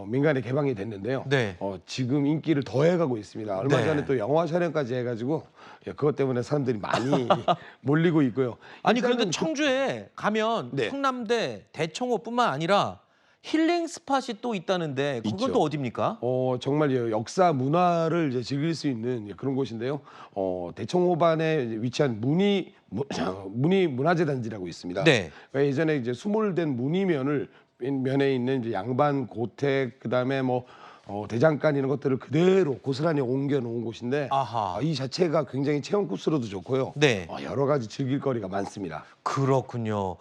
민간에 개방이 됐는데요. 네. 지금 인기를 더해가고 있습니다. 얼마 네. 전에 또 영화 촬영까지 해가지고 그것 때문에 사람들이 많이 몰리고 있고요. 아니 그런데 청주에 가면 네. 청남대, 대청호뿐만 아니라 힐링 스팟이 또 있다는데 그건 있죠. 또 어디입니까? 정말 역사 문화를 이제 즐길 수 있는 그런 곳인데요. 대청호반에 위치한 문화재단지라고 있습니다. 네. 예전에 이제 수몰된 면에 있는 이제 양반 고택 그다음에 뭐 대장간 이런 것들을 그대로 고스란히 옮겨 놓은 곳인데 이 자체가 굉장히 체험 코스로도 좋고요. 네. 여러 가지 즐길 거리가 많습니다. 그렇군요.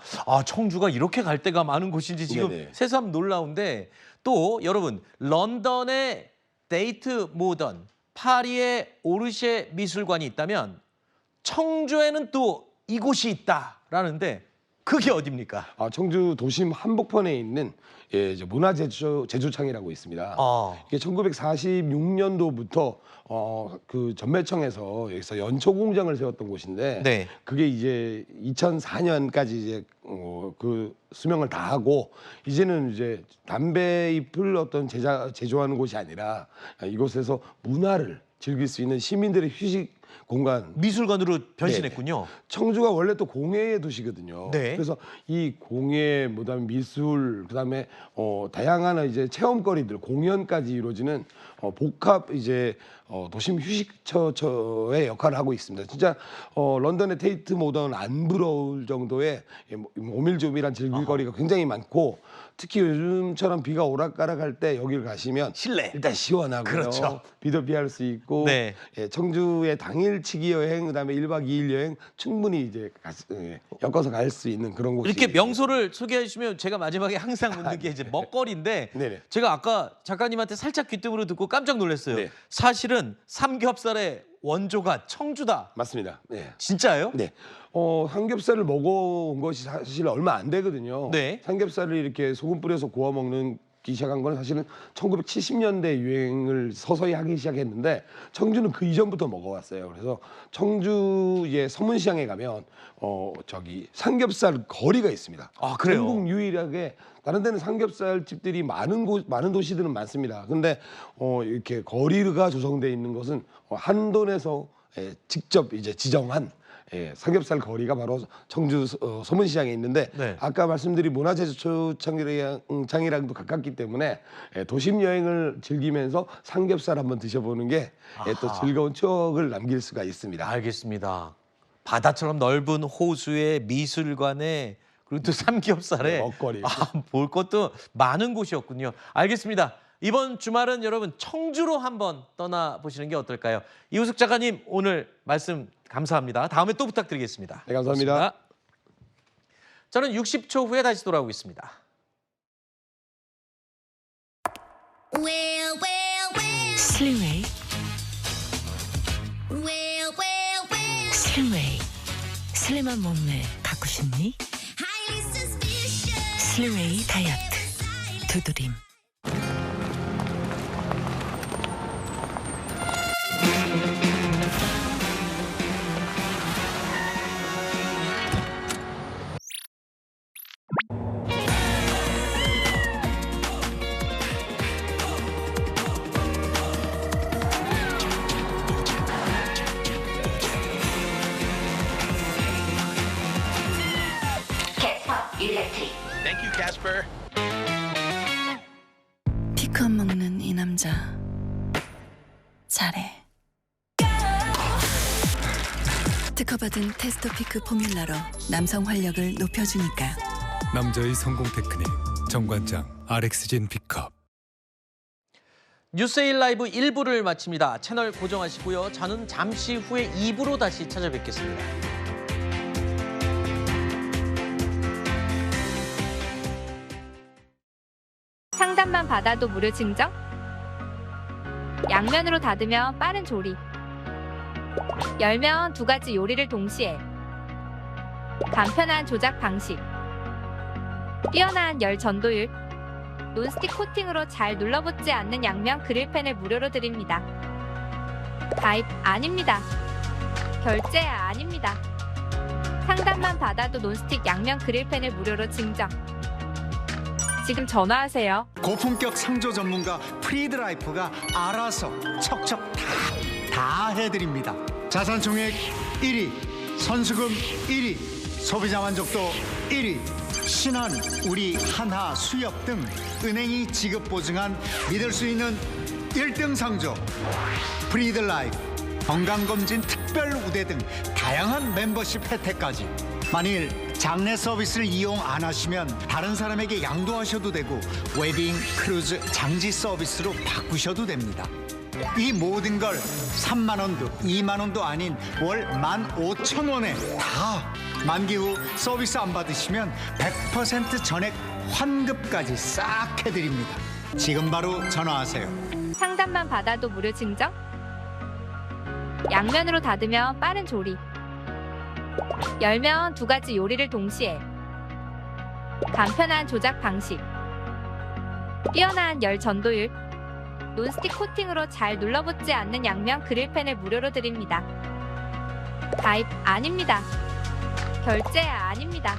청주가 이렇게 갈 데가 많은 곳인지 지금 네네. 새삼 놀라운데 또 여러분 런던의 데이트 모던, 파리의 오르쉐 미술관이 있다면 청주에는 또 이곳이 있다라는데 그게 어디입니까? 청주 도심 한복판에 있는 이제 문화제조창이라고 있습니다. 이게 1946년도부터 그 전매청에서 여기서 연초 공장을 세웠던 곳인데 네. 그게 이제 2004년까지 이제 그 수명을 다하고 이제는 이제 담배 잎을 제조하는 곳이 아니라 이곳에서 문화를 즐길 수 있는 시민들의 휴식 공간 미술관으로 변신했군요. 네네. 청주가 원래 또 공예의 도시거든요. 네. 그래서 이 공예, 그다음에 미술, 그다음에 다양한 이제 체험거리들, 공연까지 이루어지는 복합 이제 도심 휴식처의 역할을 하고 있습니다. 진짜 런던의 테이트 모던 안 부러울 정도의 오밀조밀한 즐길거리가 굉장히 많고 특히 요즘처럼 비가 오락가락할 때 여기를 가시면 실내 일단 시원하고요. 그렇죠. 비도 피할 수 있고 네. 청주의 당일치기 여행 그다음에 1박 2일 여행 충분히 이제 엮어서 갈 수 있는 그런 곳이 이렇게 명소를 소개해 주시면 제가 마지막에 항상 묻는 게 이제 먹거리인데 네네. 제가 아까 작가님한테 살짝 귀뜸으로 듣고 깜짝 놀랐어요. 네. 사실은 삼겹살의 원조가 청주다. 맞습니다. 네. 진짜예요? 네. 삼겹살을 먹어온 것이 사실 얼마 안 되거든요. 네. 삼겹살을 이렇게 소금 뿌려서 구워 먹는 시작한 건 사실은 1970년대 유행을 서서히 하기 시작했는데 청주는 그 이전부터 먹어왔어요. 그래서 청주의 서문시장에 가면 삼겹살 거리가 있습니다. 그래요? 전국 유일하게 다른 데는 삼겹살 집들이 많은 도시들은 많습니다. 근데 이렇게 거리가 조성돼 있는 것은 한돈에서 직접 이제 지정한 삼겹살 거리가 바로 청주 서문시장에 있는데 네. 아까 말씀드린 문화제조창이랑도 가깝기 때문에 도심 여행을 즐기면서 삼겹살 한번 드셔보는 게 또 즐거운 추억을 남길 수가 있습니다. 알겠습니다. 바다처럼 넓은 호수에 미술관에 그리고 또 삼겹살에 먹거리. 볼 것도 많은 곳이었군요. 알겠습니다. 이번 주말은 여러분 청주로 한번 떠나보시는 게 어떨까요? 이우숙 작가님 오늘 말씀 감사합니다. 다음에 또 부탁드리겠습니다. 네, 감사합니다. 고맙습니다. 저는 60초 후에 다시 돌아오겠습니다. 슬링웨이 슬링웨이 슬림한 몸매 갖고 싶니? 슬링웨이 다이어트 두드림. 피크업 먹는 이 남자 잘해. 특허받은 테스토피크 포뮬러로 남성 활력을 높여주니까. 남자의 성공 테크닉 정관장 RX진 픽업. 뉴스에일 라이브 1부를 마칩니다. 채널 고정하시고요. 저는 잠시 후에 2부로 다시 찾아뵙겠습니다. 상담만 받아도 무료 증정? 양면으로 닫으면 빠른 조리. 열면 2가지 요리를 동시에. 간편한 조작 방식. 뛰어난 열 전도율. 논스틱 코팅으로 잘 눌러붙지 않는 양면 그릴팬을 무료로 드립니다. 가입 아닙니다. 결제 아닙니다. 상담만 받아도 논스틱 양면 그릴팬을 무료로 증정. 지금 전화하세요. 고품격 상조 전문가 프리드라이프가 알아서 척척 다 해드립니다. 자산 총액 1위, 선수금 1위, 소비자 만족도 1위, 신한, 우리, 한화, 수협 등 은행이 지급 보증한 믿을 수 있는 1등 상조 프리드라이프, 건강검진 특별 우대 등 다양한 멤버십 혜택까지. 만일 장내 서비스를 이용 안 하시면 다른 사람에게 양도하셔도 되고 웨딩, 크루즈, 장지 서비스로 바꾸셔도 됩니다. 이 모든 걸 3만 원도 2만 원도 아닌 월 15,000원에 다. 만기 후 서비스 안 받으시면 100% 전액 환급까지 싹 해드립니다. 지금 바로 전화하세요. 상담만 받아도 무료 증정? 양면으로 닫으면 빠른 조리. 열면 2가지 요리를 동시에. 간편한 조작 방식. 뛰어난 열 전도율. 논스틱 코팅으로 잘 눌러붙지 않는 양면 그릴팬을 무료로 드립니다. 가입 아닙니다. 결제 아닙니다.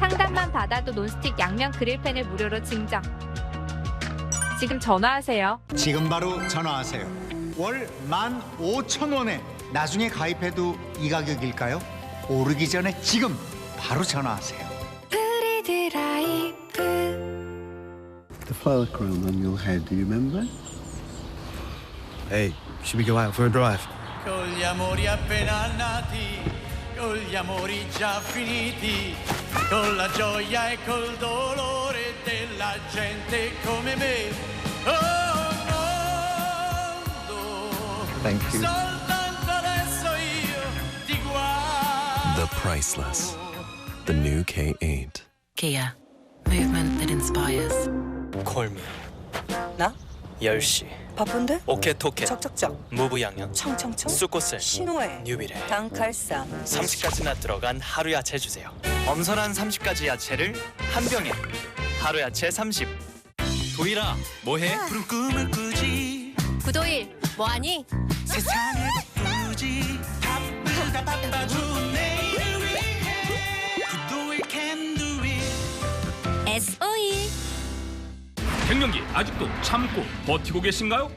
상담만 받아도 논스틱 양면 그릴팬을 무료로 증정. 지금 전화하세요. 지금 바로 전화하세요. 월 15,000원에 나중에 가입해도 이 가격일까요? 오르기 전에 지금 바로 전화하세요. 프리드라이프. The flower crown on your head, do you remember? Hey, should we go out for a drive? Con gli amori appena nati, con gli amori già finiti, con la gioia e col dolore della gente come me. Oh mondo, Thank you. soltanto adesso io ti guardo. The Priceless. The new K8. Kia. Movement that inspires. 콜미. 나? 10시. 바쁜데? 오케토케. 척척척. 무브양념. 청청청. 쑥고슬. 신호해. 뉴비레. 단칼쌈. 30가지나 들어간 하루 야채 주세요. 엄선한 30가지 야채를 한 병에. 하루 야채 30. 도일아, 뭐해? 푸른 꿈을 꾸지. 구도일, 뭐하니? 세상을 바꾸지. 바쁘다 바빠도 내일을 위해. 구도일 can do it. SOE. 갱년기 아직도 참고 버티고 계신가요?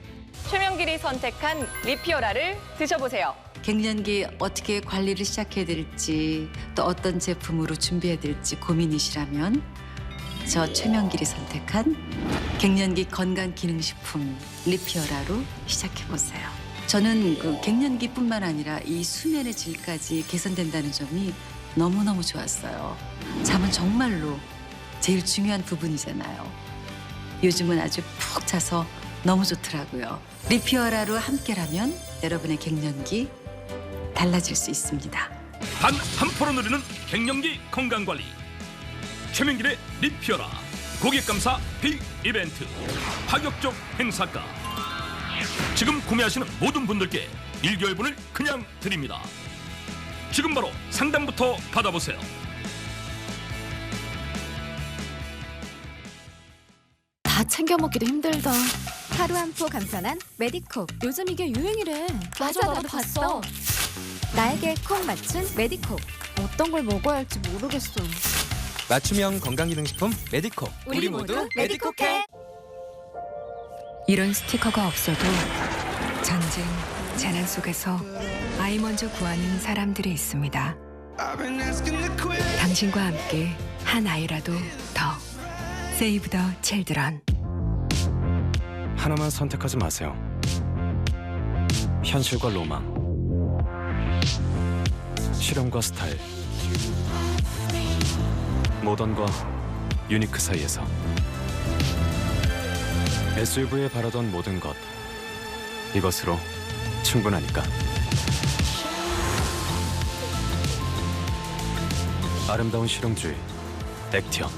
최명길이 선택한 리피어라를 드셔보세요. 갱년기 어떻게 관리를 시작해야 될지 또 어떤 제품으로 준비해야 될지 고민이시라면 저 최명길이 선택한 갱년기 건강기능식품 리피어라로 시작해보세요. 저는 갱년기뿐만 아니라 이 수면의 질까지 개선된다는 점이 너무너무 좋았어요. 잠은 정말로 제일 중요한 부분이잖아요. 요즘은 아주 푹 자서 너무 좋더라고요. 리피어라로 함께라면 여러분의 갱년기 달라질 수 있습니다. 단 한 포로 누리는 갱년기 건강관리. 최명길의 리피어라 고객감사 빅 이벤트 파격적 행사가. 지금 구매하시는 모든 분들께 1개월분을 그냥 드립니다. 지금 바로 상담부터 받아보세요. 다 챙겨 먹기도 힘들다. 하루 한 포 간편한 메디콕. 요즘 이게 유행이래. 맞아, 나도 봤어. 나에게 콕 맞춘 메디콕. 어떤 걸 먹어야 할지 모르겠어. 맞춤형 건강기능식품 메디콕. 우리 모두 메디콕해. 이런 스티커가 없어도 전쟁, 재난 속에서 아이 먼저 구하는 사람들이 있습니다. 당신과 함께 한 아이라도 더. Save the Children. 하나만 선택하지 마세요. 현실과 로망, 실험과 스타일, 모던과 유니크 사이에서 SUV에 바라던 모든 것, 이것으로 충분하니까. 아름다운 실용주의 액티언.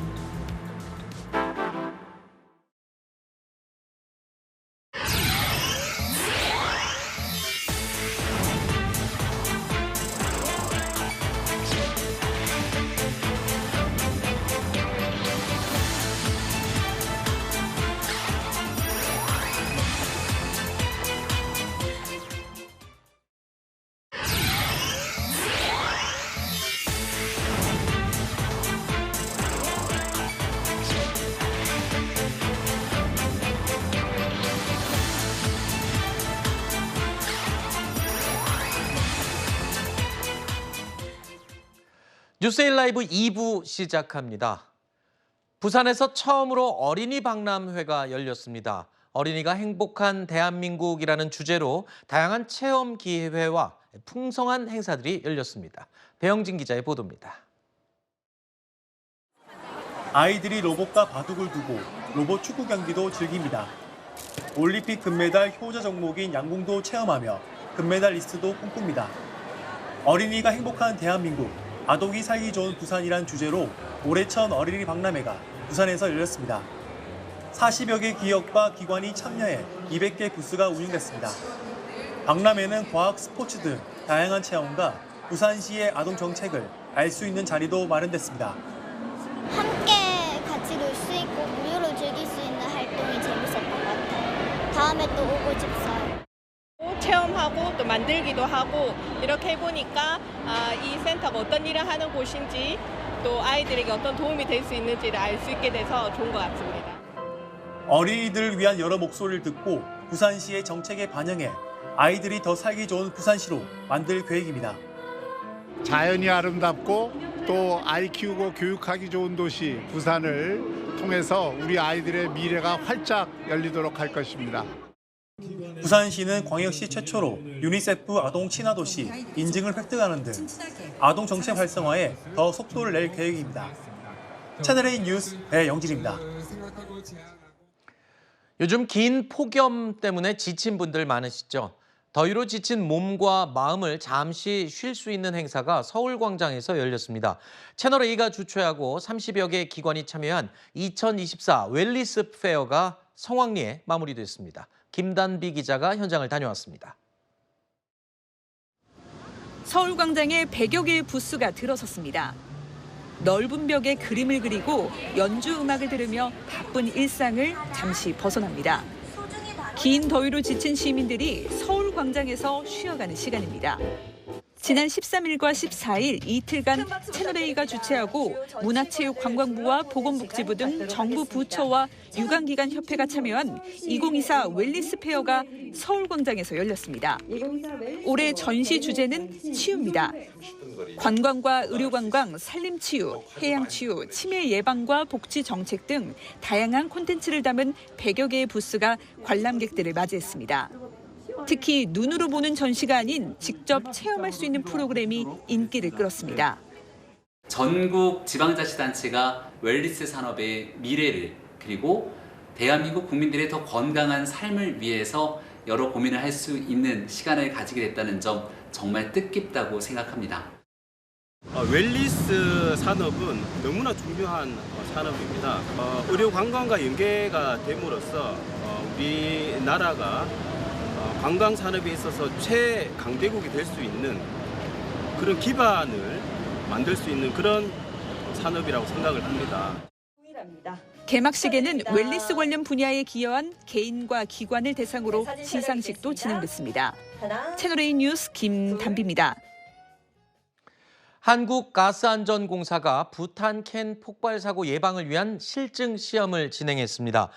뉴스에일 라이브 2부 시작합니다. 부산에서 처음으로 어린이 박람회가 열렸습니다. 어린이가 행복한 대한민국이라는 주제로 다양한 체험 기회와 풍성한 행사들이 열렸습니다. 배영진 기자의 보도입니다. 아이들이 로봇과 바둑을 두고 로봇 축구 경기도 즐깁니다. 올림픽 금메달 효자 종목인 양궁도 체험하며 금메달리스트도 꿈꿉니다. 어린이가 행복한 대한민국, 아동이 살기 좋은 부산이란 주제로 올해 첫 어린이 박람회가 부산에서 열렸습니다. 40여 개 기업과 기관이 참여해 200개 부스가 운영됐습니다. 박람회는 과학, 스포츠 등 다양한 체험과 부산시의 아동 정책을 알 수 있는 자리도 마련됐습니다. 함께 같이 놀 수 있고 무료로 즐길 수 있는 활동이 재밌었던 것 같아요. 다음에 또 오고 싶어요. 체험하고 또 만들기도 하고 이렇게 해보니까 이 센터가 어떤 일을 하는 곳인지 또 아이들에게 어떤 도움이 될 수 있는지를 알 수 있게 돼서 좋은 것 같습니다. 어린이들을 위한 여러 목소리를 듣고 부산시의 정책에 반영해 아이들이 더 살기 좋은 부산시로 만들 계획입니다. 자연이 아름답고 또 아이 키우고 교육하기 좋은 도시 부산을 통해서 우리 아이들의 미래가 활짝 열리도록 할 것입니다. 부산시는 광역시 최초로 유니세프 아동 친화도시 인증을 획득하는 등 아동 정책 활성화에 더 속도를 낼 계획입니다. 채널A 뉴스 배영진입니다. 요즘 긴 폭염 때문에 지친 분들 많으시죠? 더위로 지친 몸과 마음을 잠시 쉴 수 있는 행사가 서울광장에서 열렸습니다. 채널A가 주최하고 30여 개 기관이 참여한 2024 웰니스 페어가 성황리에 마무리됐습니다. 김단비 기자가 현장을 다녀왔습니다. 서울광장에 100여 개의 부스가 들어섰습니다. 넓은 벽에 그림을 그리고 연주 음악을 들으며 바쁜 일상을 잠시 벗어납니다. 긴 더위로 지친 시민들이 서울광장에서 쉬어가는 시간입니다. 지난 13일과 14일 이틀간 채널A가 주최하고 문화체육관광부와 보건복지부 등 정부 부처와 유관기관협회가 참여한 2024 웰니스 페어가 서울광장에서 열렸습니다. 올해 전시 주제는 치유입니다. 관광과 의료관광, 산림치유, 해양치유, 치매 예방과 복지 정책 등 다양한 콘텐츠를 담은 100여 개의 부스가 관람객들을 맞이했습니다. 특히 눈으로 보는 전시가 아닌 직접 체험할 수 있는 프로그램이 인기를 끌었습니다. 전국 지방자치단체가 웰니스 산업의 미래를 그리고 대한민국 국민들의 더 건강한 삶을 위해서 여러 고민을 할 수 있는 시간을 가지게 됐다는 점 정말 뜻깊다고 생각합니다. 웰니스 산업은 너무나 중요한 산업입니다. 의료 관광과 연계가 됨으로써 우리나라가 관광 산업에 있어서 최강대국이 될 수 있는 그런 기반을 만들 수 있는 그런 산업이라고 생각을 합니다. 개막식에는 웰니스 관련 분야에 기여한 개인과 기관을 대상으로 시상식도 진행됐습니다. 채널A 뉴스 김담비입니다. 한국가스안전공사가 부탄 캔 폭발 사고 예방을 위한 실증 시험을 진행했습니다.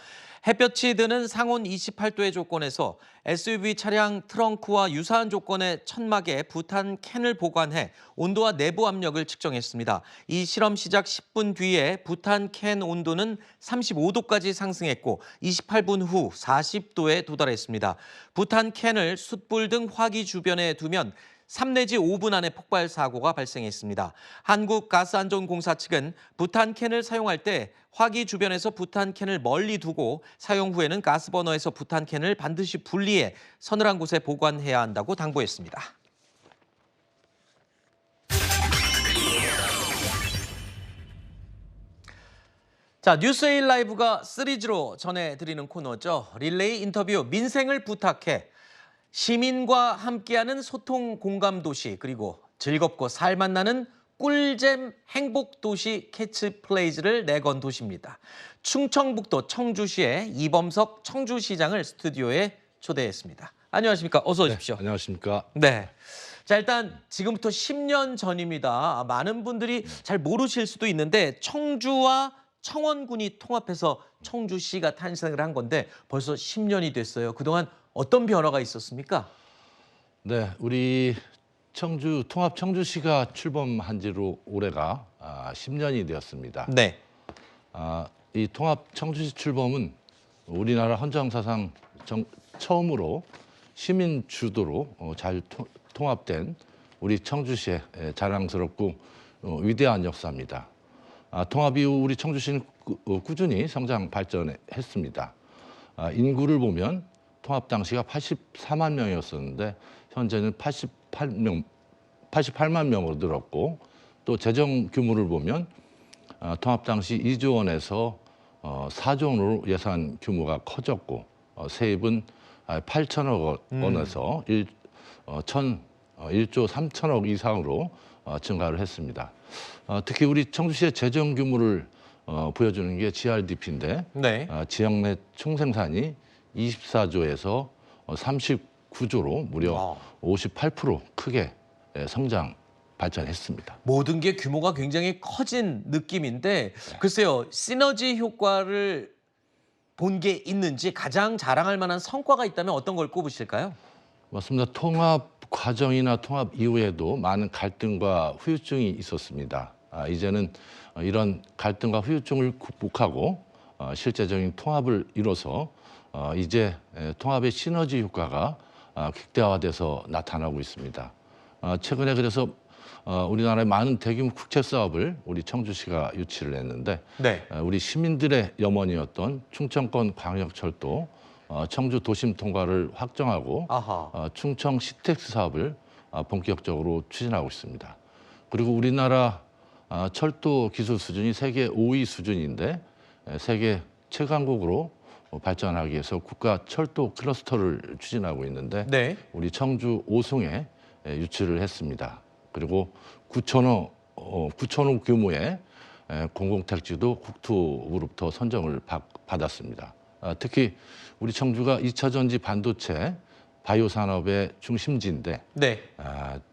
햇볕이 드는 상온 28도의 조건에서 SUV 차량 트렁크와 유사한 조건의 천막에 부탄 캔을 보관해 온도와 내부 압력을 측정했습니다. 이 실험 시작 10분 뒤에 부탄 캔 온도는 35도까지 상승했고 28분 후 40도에 도달했습니다. 부탄 캔을 숯불 등 화기 주변에 두면 3 내지 5분 안에 폭발 사고가 발생했습니다. 한국가스안전공사 측은 부탄캔을 사용할 때 화기 주변에서 부탄캔을 멀리 두고 사용 후에는 가스버너에서 부탄캔을 반드시 분리해 서늘한 곳에 보관해야 한다고 당부했습니다. 자, 뉴스에일 라이브가 시리즈로 전해드리는 코너죠. 릴레이 인터뷰 민생을 부탁해. 시민과 함께하는 소통 공감 도시 그리고 즐겁고 살맛 나는 꿀잼 행복 도시 캐치플레이즈를 내건 도시입니다. 충청북도 청주시의 이범석 청주시장을 스튜디오에 초대했습니다. 안녕하십니까? 어서 오십시오. 네, 안녕하십니까? 네. 자, 일단 지금부터 10년 전입니다. 많은 분들이 잘 모르실 수도 있는데 청주와 청원군이 통합해서 청주시가 탄생을 한 건데 벌써 10년이 됐어요. 그동안 어떤 변화가 있었습니까? 네, 우리 청주 통합 청주시가 출범한 지로 올해가 10년이 되었습니다. 네. 이 통합 청주시 출범은 우리나라 헌정사상 처음으로 시민 주도로 잘 통합된 우리 청주시의 자랑스럽고 위대한 역사입니다. 통합 이후 우리 청주시는 꾸준히 성장 발전했습니다. 인구를 보면 통합 당시가 84만 명이었었는데 현재는 88만 명으로 늘었고 또 재정 규모를 보면 통합 당시 2조 원에서 4조 원으로 예산 규모가 커졌고 세입은 8천억 원에서 1조 3천억 이상으로 증가를 했습니다. 특히 우리 청주시의 재정 규모를 보여주는 게 GRDP인데 네. 지역 내 총생산이 24조에서 39조로 무려 58% 크게 성장 발전했습니다. 모든 게 규모가 굉장히 커진 느낌인데 글쎄요. 시너지 효과를 본 게 있는지 가장 자랑할 만한 성과가 있다면 어떤 걸 꼽으실까요? 맞습니다. 통합 과정이나 통합 이후에도 많은 갈등과 후유증이 있었습니다. 이제는 이런 갈등과 후유증을 극복하고 실제적인 통합을 이뤄서 이제 통합의 시너지 효과가 극대화돼서 나타나고 있습니다. 최근에 그래서 우리나라의 많은 대규모 국책 사업을 우리 청주시가 유치를 했는데 네. 우리 시민들의 염원이었던 충청권 광역철도 청주 도심 통과를 확정하고 충청 시택스 사업을 본격적으로 추진하고 있습니다. 그리고 우리나라 철도 기술 수준이 세계 5위 수준인데 세계 최강국으로 발전하기 위해서 국가 철도 클러스터를 추진하고 있는데 네. 우리 청주 오송에 유치를 했습니다. 그리고 9,000호 규모의 공공택지도 국토부로부터 선정을 받았습니다. 특히 우리 청주가 2차 전지 반도체 바이오 산업의 중심지인데 네.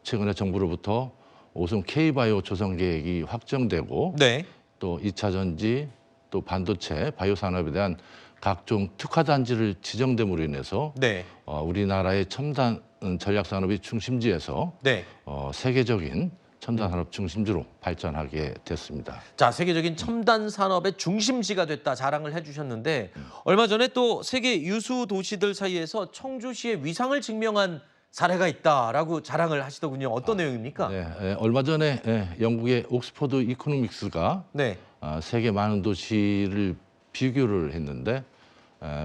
최근에 정부로부터 오송 K바이오 조성 계획이 확정되고 네. 또 2차 전지 또 반도체 바이오 산업에 대한 각종 특화 단지를 지정됨으로 인해서 네. 우리나라의 첨단 전략 산업의 중심지에서 네. 세계적인 첨단 산업 중심지로 발전하게 됐습니다. 자, 세계적인 첨단 산업의 중심지가 됐다 자랑을 해주셨는데 얼마 전에 또 세계 유수 도시들 사이에서 청주시의 위상을 증명한 사례가 있다라고 자랑을 하시더군요. 어떤 내용입니까? 네, 얼마 전에 영국의 옥스퍼드 이코노믹스가 세계 많은 도시를 비교를 했는데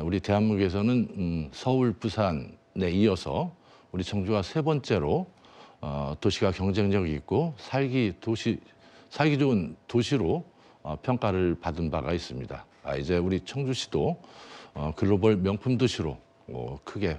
우리 대한민국에서는 서울, 부산에 이어서 우리 청주가 세 번째로 도시가 경쟁력이 있고 살기 좋은 도시로 평가를 받은 바가 있습니다. 이제 우리 청주시도 글로벌 명품 도시로 크게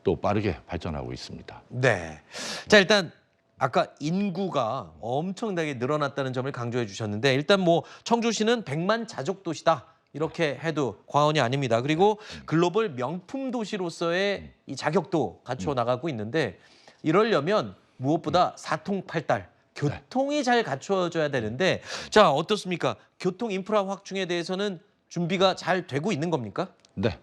또 빠르게 발전하고 있습니다. 네. 자, 일단 아까 인구가 엄청나게 늘어났다는 점을 강조해 주셨는데 일단 뭐 청주시는 100만 자족 도시다. 이렇게 해도 과언이 아닙니다. 그리고 글로벌 명품 도시로서의 이 자격도 갖추어 나가고 있는데 이러려면 무엇보다 사통팔달 교통이 잘 갖추어져야 되는데 자, 어떻습니까? 교통 인프라 확충에 대해서는 준비가 잘 되고 있는 겁니까? 네.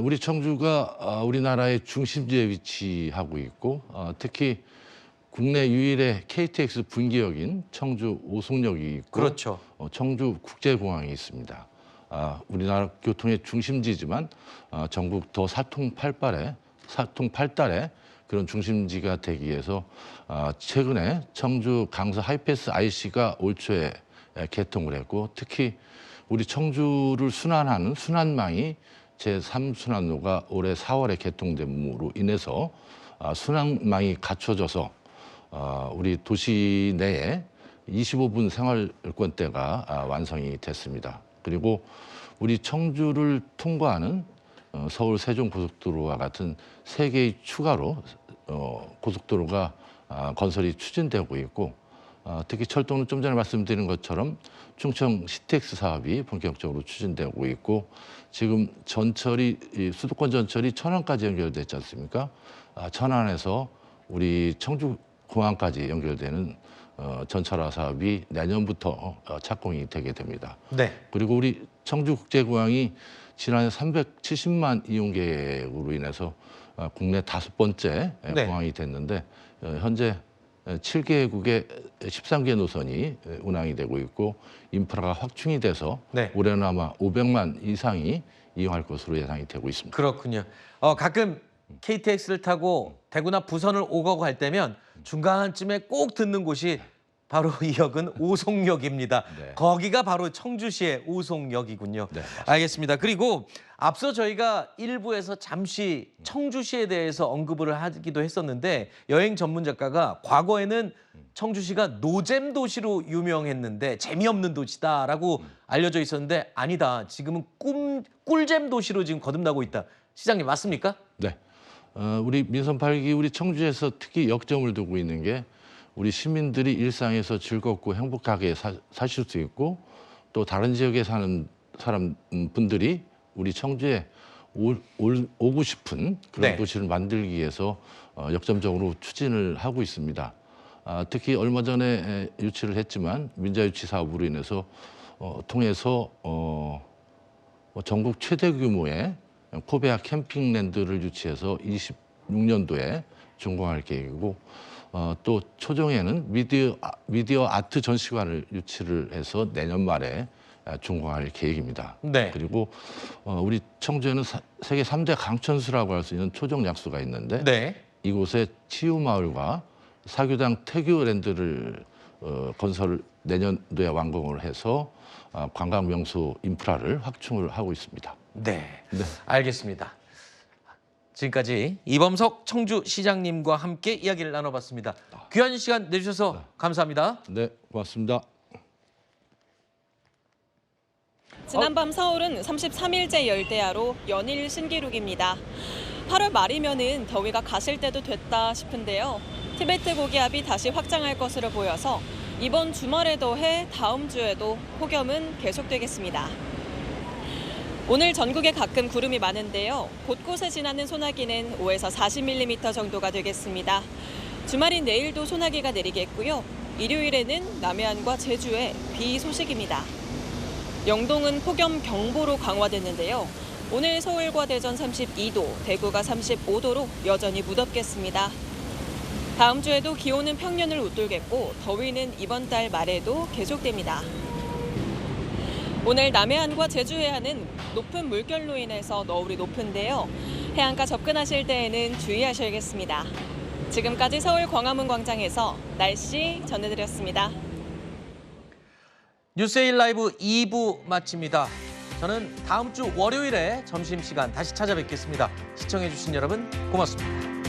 우리 청주가 우리나라의 중심지에 위치하고 있고 특히 국내 유일의 KTX 분기역인 청주 오송역이 있고 그렇죠. 청주 국제공항이 있습니다. 우리나라 교통의 중심지지만 전국 더 사통팔달의 그런 중심지가 되기 위해서 최근에 청주 강서 하이패스 IC가 올 초에 개통을 했고 특히 우리 청주를 순환하는 순환망이 제3순환로가 올해 4월에 개통됨으로 인해서 순환망이 갖춰져서 우리 도시 내에 25분 생활권대가 완성이 됐습니다. 그리고 우리 청주를 통과하는 서울 세종고속도로와 같은 3개의 추가로 고속도로가 건설이 추진되고 있고 특히 철도는 좀 전에 말씀드린 것처럼 충청 CTX 사업이 본격적으로 추진되고 있고 지금 수도권 전철이 천안까지 연결됐지 않습니까? 천안에서 우리 청주공항까지 연결되는 전철화 사업이 내년부터 착공이 되게 됩니다. 네. 그리고 우리 청주국제공항이 지난해 370만 이용객으로 인해서 국내 5번째 공항이 됐는데 현재 7개국의 13개 노선이 운항이 되고 있고 인프라가 확충이 돼서 올해는 아마 500만 이상이 이용할 것으로 예상이 되고 있습니다. 그렇군요. 가끔 KTX를 타고 대구나 부산을 오고 갈 때면 중간쯤에 꼭 듣는 곳이 바로 이 역은 오송역입니다. 거기가 바로 청주시의 오송역이군요. 알겠습니다. 그리고 앞서 저희가 1부에서 잠시 청주시에 대해서 언급을 하기도 했었는데 여행 전문 작가가 과거에는 청주시가 노잼 도시로 유명했는데 재미없는 도시다라고 알려져 있었는데 아니다. 지금은 꿀잼 도시로 지금 거듭나고 있다. 시장님 맞습니까? 네. 우리 민선 8기 우리 청주에서 특히 역점을 두고 있는 게 우리 시민들이 일상에서 즐겁고 행복하게 사실 수 있고 또 다른 지역에 사는 분들이 우리 청주에 오고 싶은 그런 도시를 만들기 위해서 역점적으로 추진을 하고 있습니다. 특히 얼마 전에 유치를 했지만 민자유치 사업으로 인해서 통해서 전국 최대 규모의 코베아 캠핑랜드를 유치해서 26년도에 준공할 계획이고 또 초정에는 미디어 아트 전시관을 유치를 해서 내년 말에 준공할 계획입니다. 그리고 우리 청주에는 세계 3대 강천수라고 할 수 있는 초정 약수가 있는데 이곳에 치유마을과 사교당 태교랜드를 건설 내년도에 완공을 해서 관광 명소 인프라를 확충을 하고 있습니다. 네. 알겠습니다. 지금까지 이범석 청주시장님과 함께 이야기를 나눠봤습니다. 귀한 시간 내주셔서 감사합니다. 네, 고맙습니다. 지난밤 서울은 33일째 열대야로 연일 신기록입니다. 8월 말이면은 더위가 가실 때도 됐다 싶은데요. 티베트 고기압이 다시 확장할 것으로 보여서 이번 주말에 더해 다음 주에도 폭염은 계속되겠습니다. 오늘 전국에 가끔 구름이 많은데요. 곳곳에 지나는 소나기는 5에서 40mm 정도가 되겠습니다. 주말인 내일도 소나기가 내리겠고요. 일요일에는 남해안과 제주에 비 소식입니다. 영동은 폭염 경보로 강화됐는데요. 오늘 서울과 대전 32도, 대구가 35도로 여전히 무덥겠습니다. 다음 주에도 기온은 평년을 웃돌겠고 더위는 이번 달 말에도 계속됩니다. 오늘 남해안과 제주 해안은 높은 물결로 인해서 너울이 높은데요. 해안가 접근하실 때에는 주의하셔야겠습니다. 지금까지 서울 광화문 광장에서 날씨 전해드렸습니다. 뉴스에일 라이브 2부 마칩니다. 저는 다음 주 월요일에 점심시간 다시 찾아뵙겠습니다. 시청해주신 여러분 고맙습니다.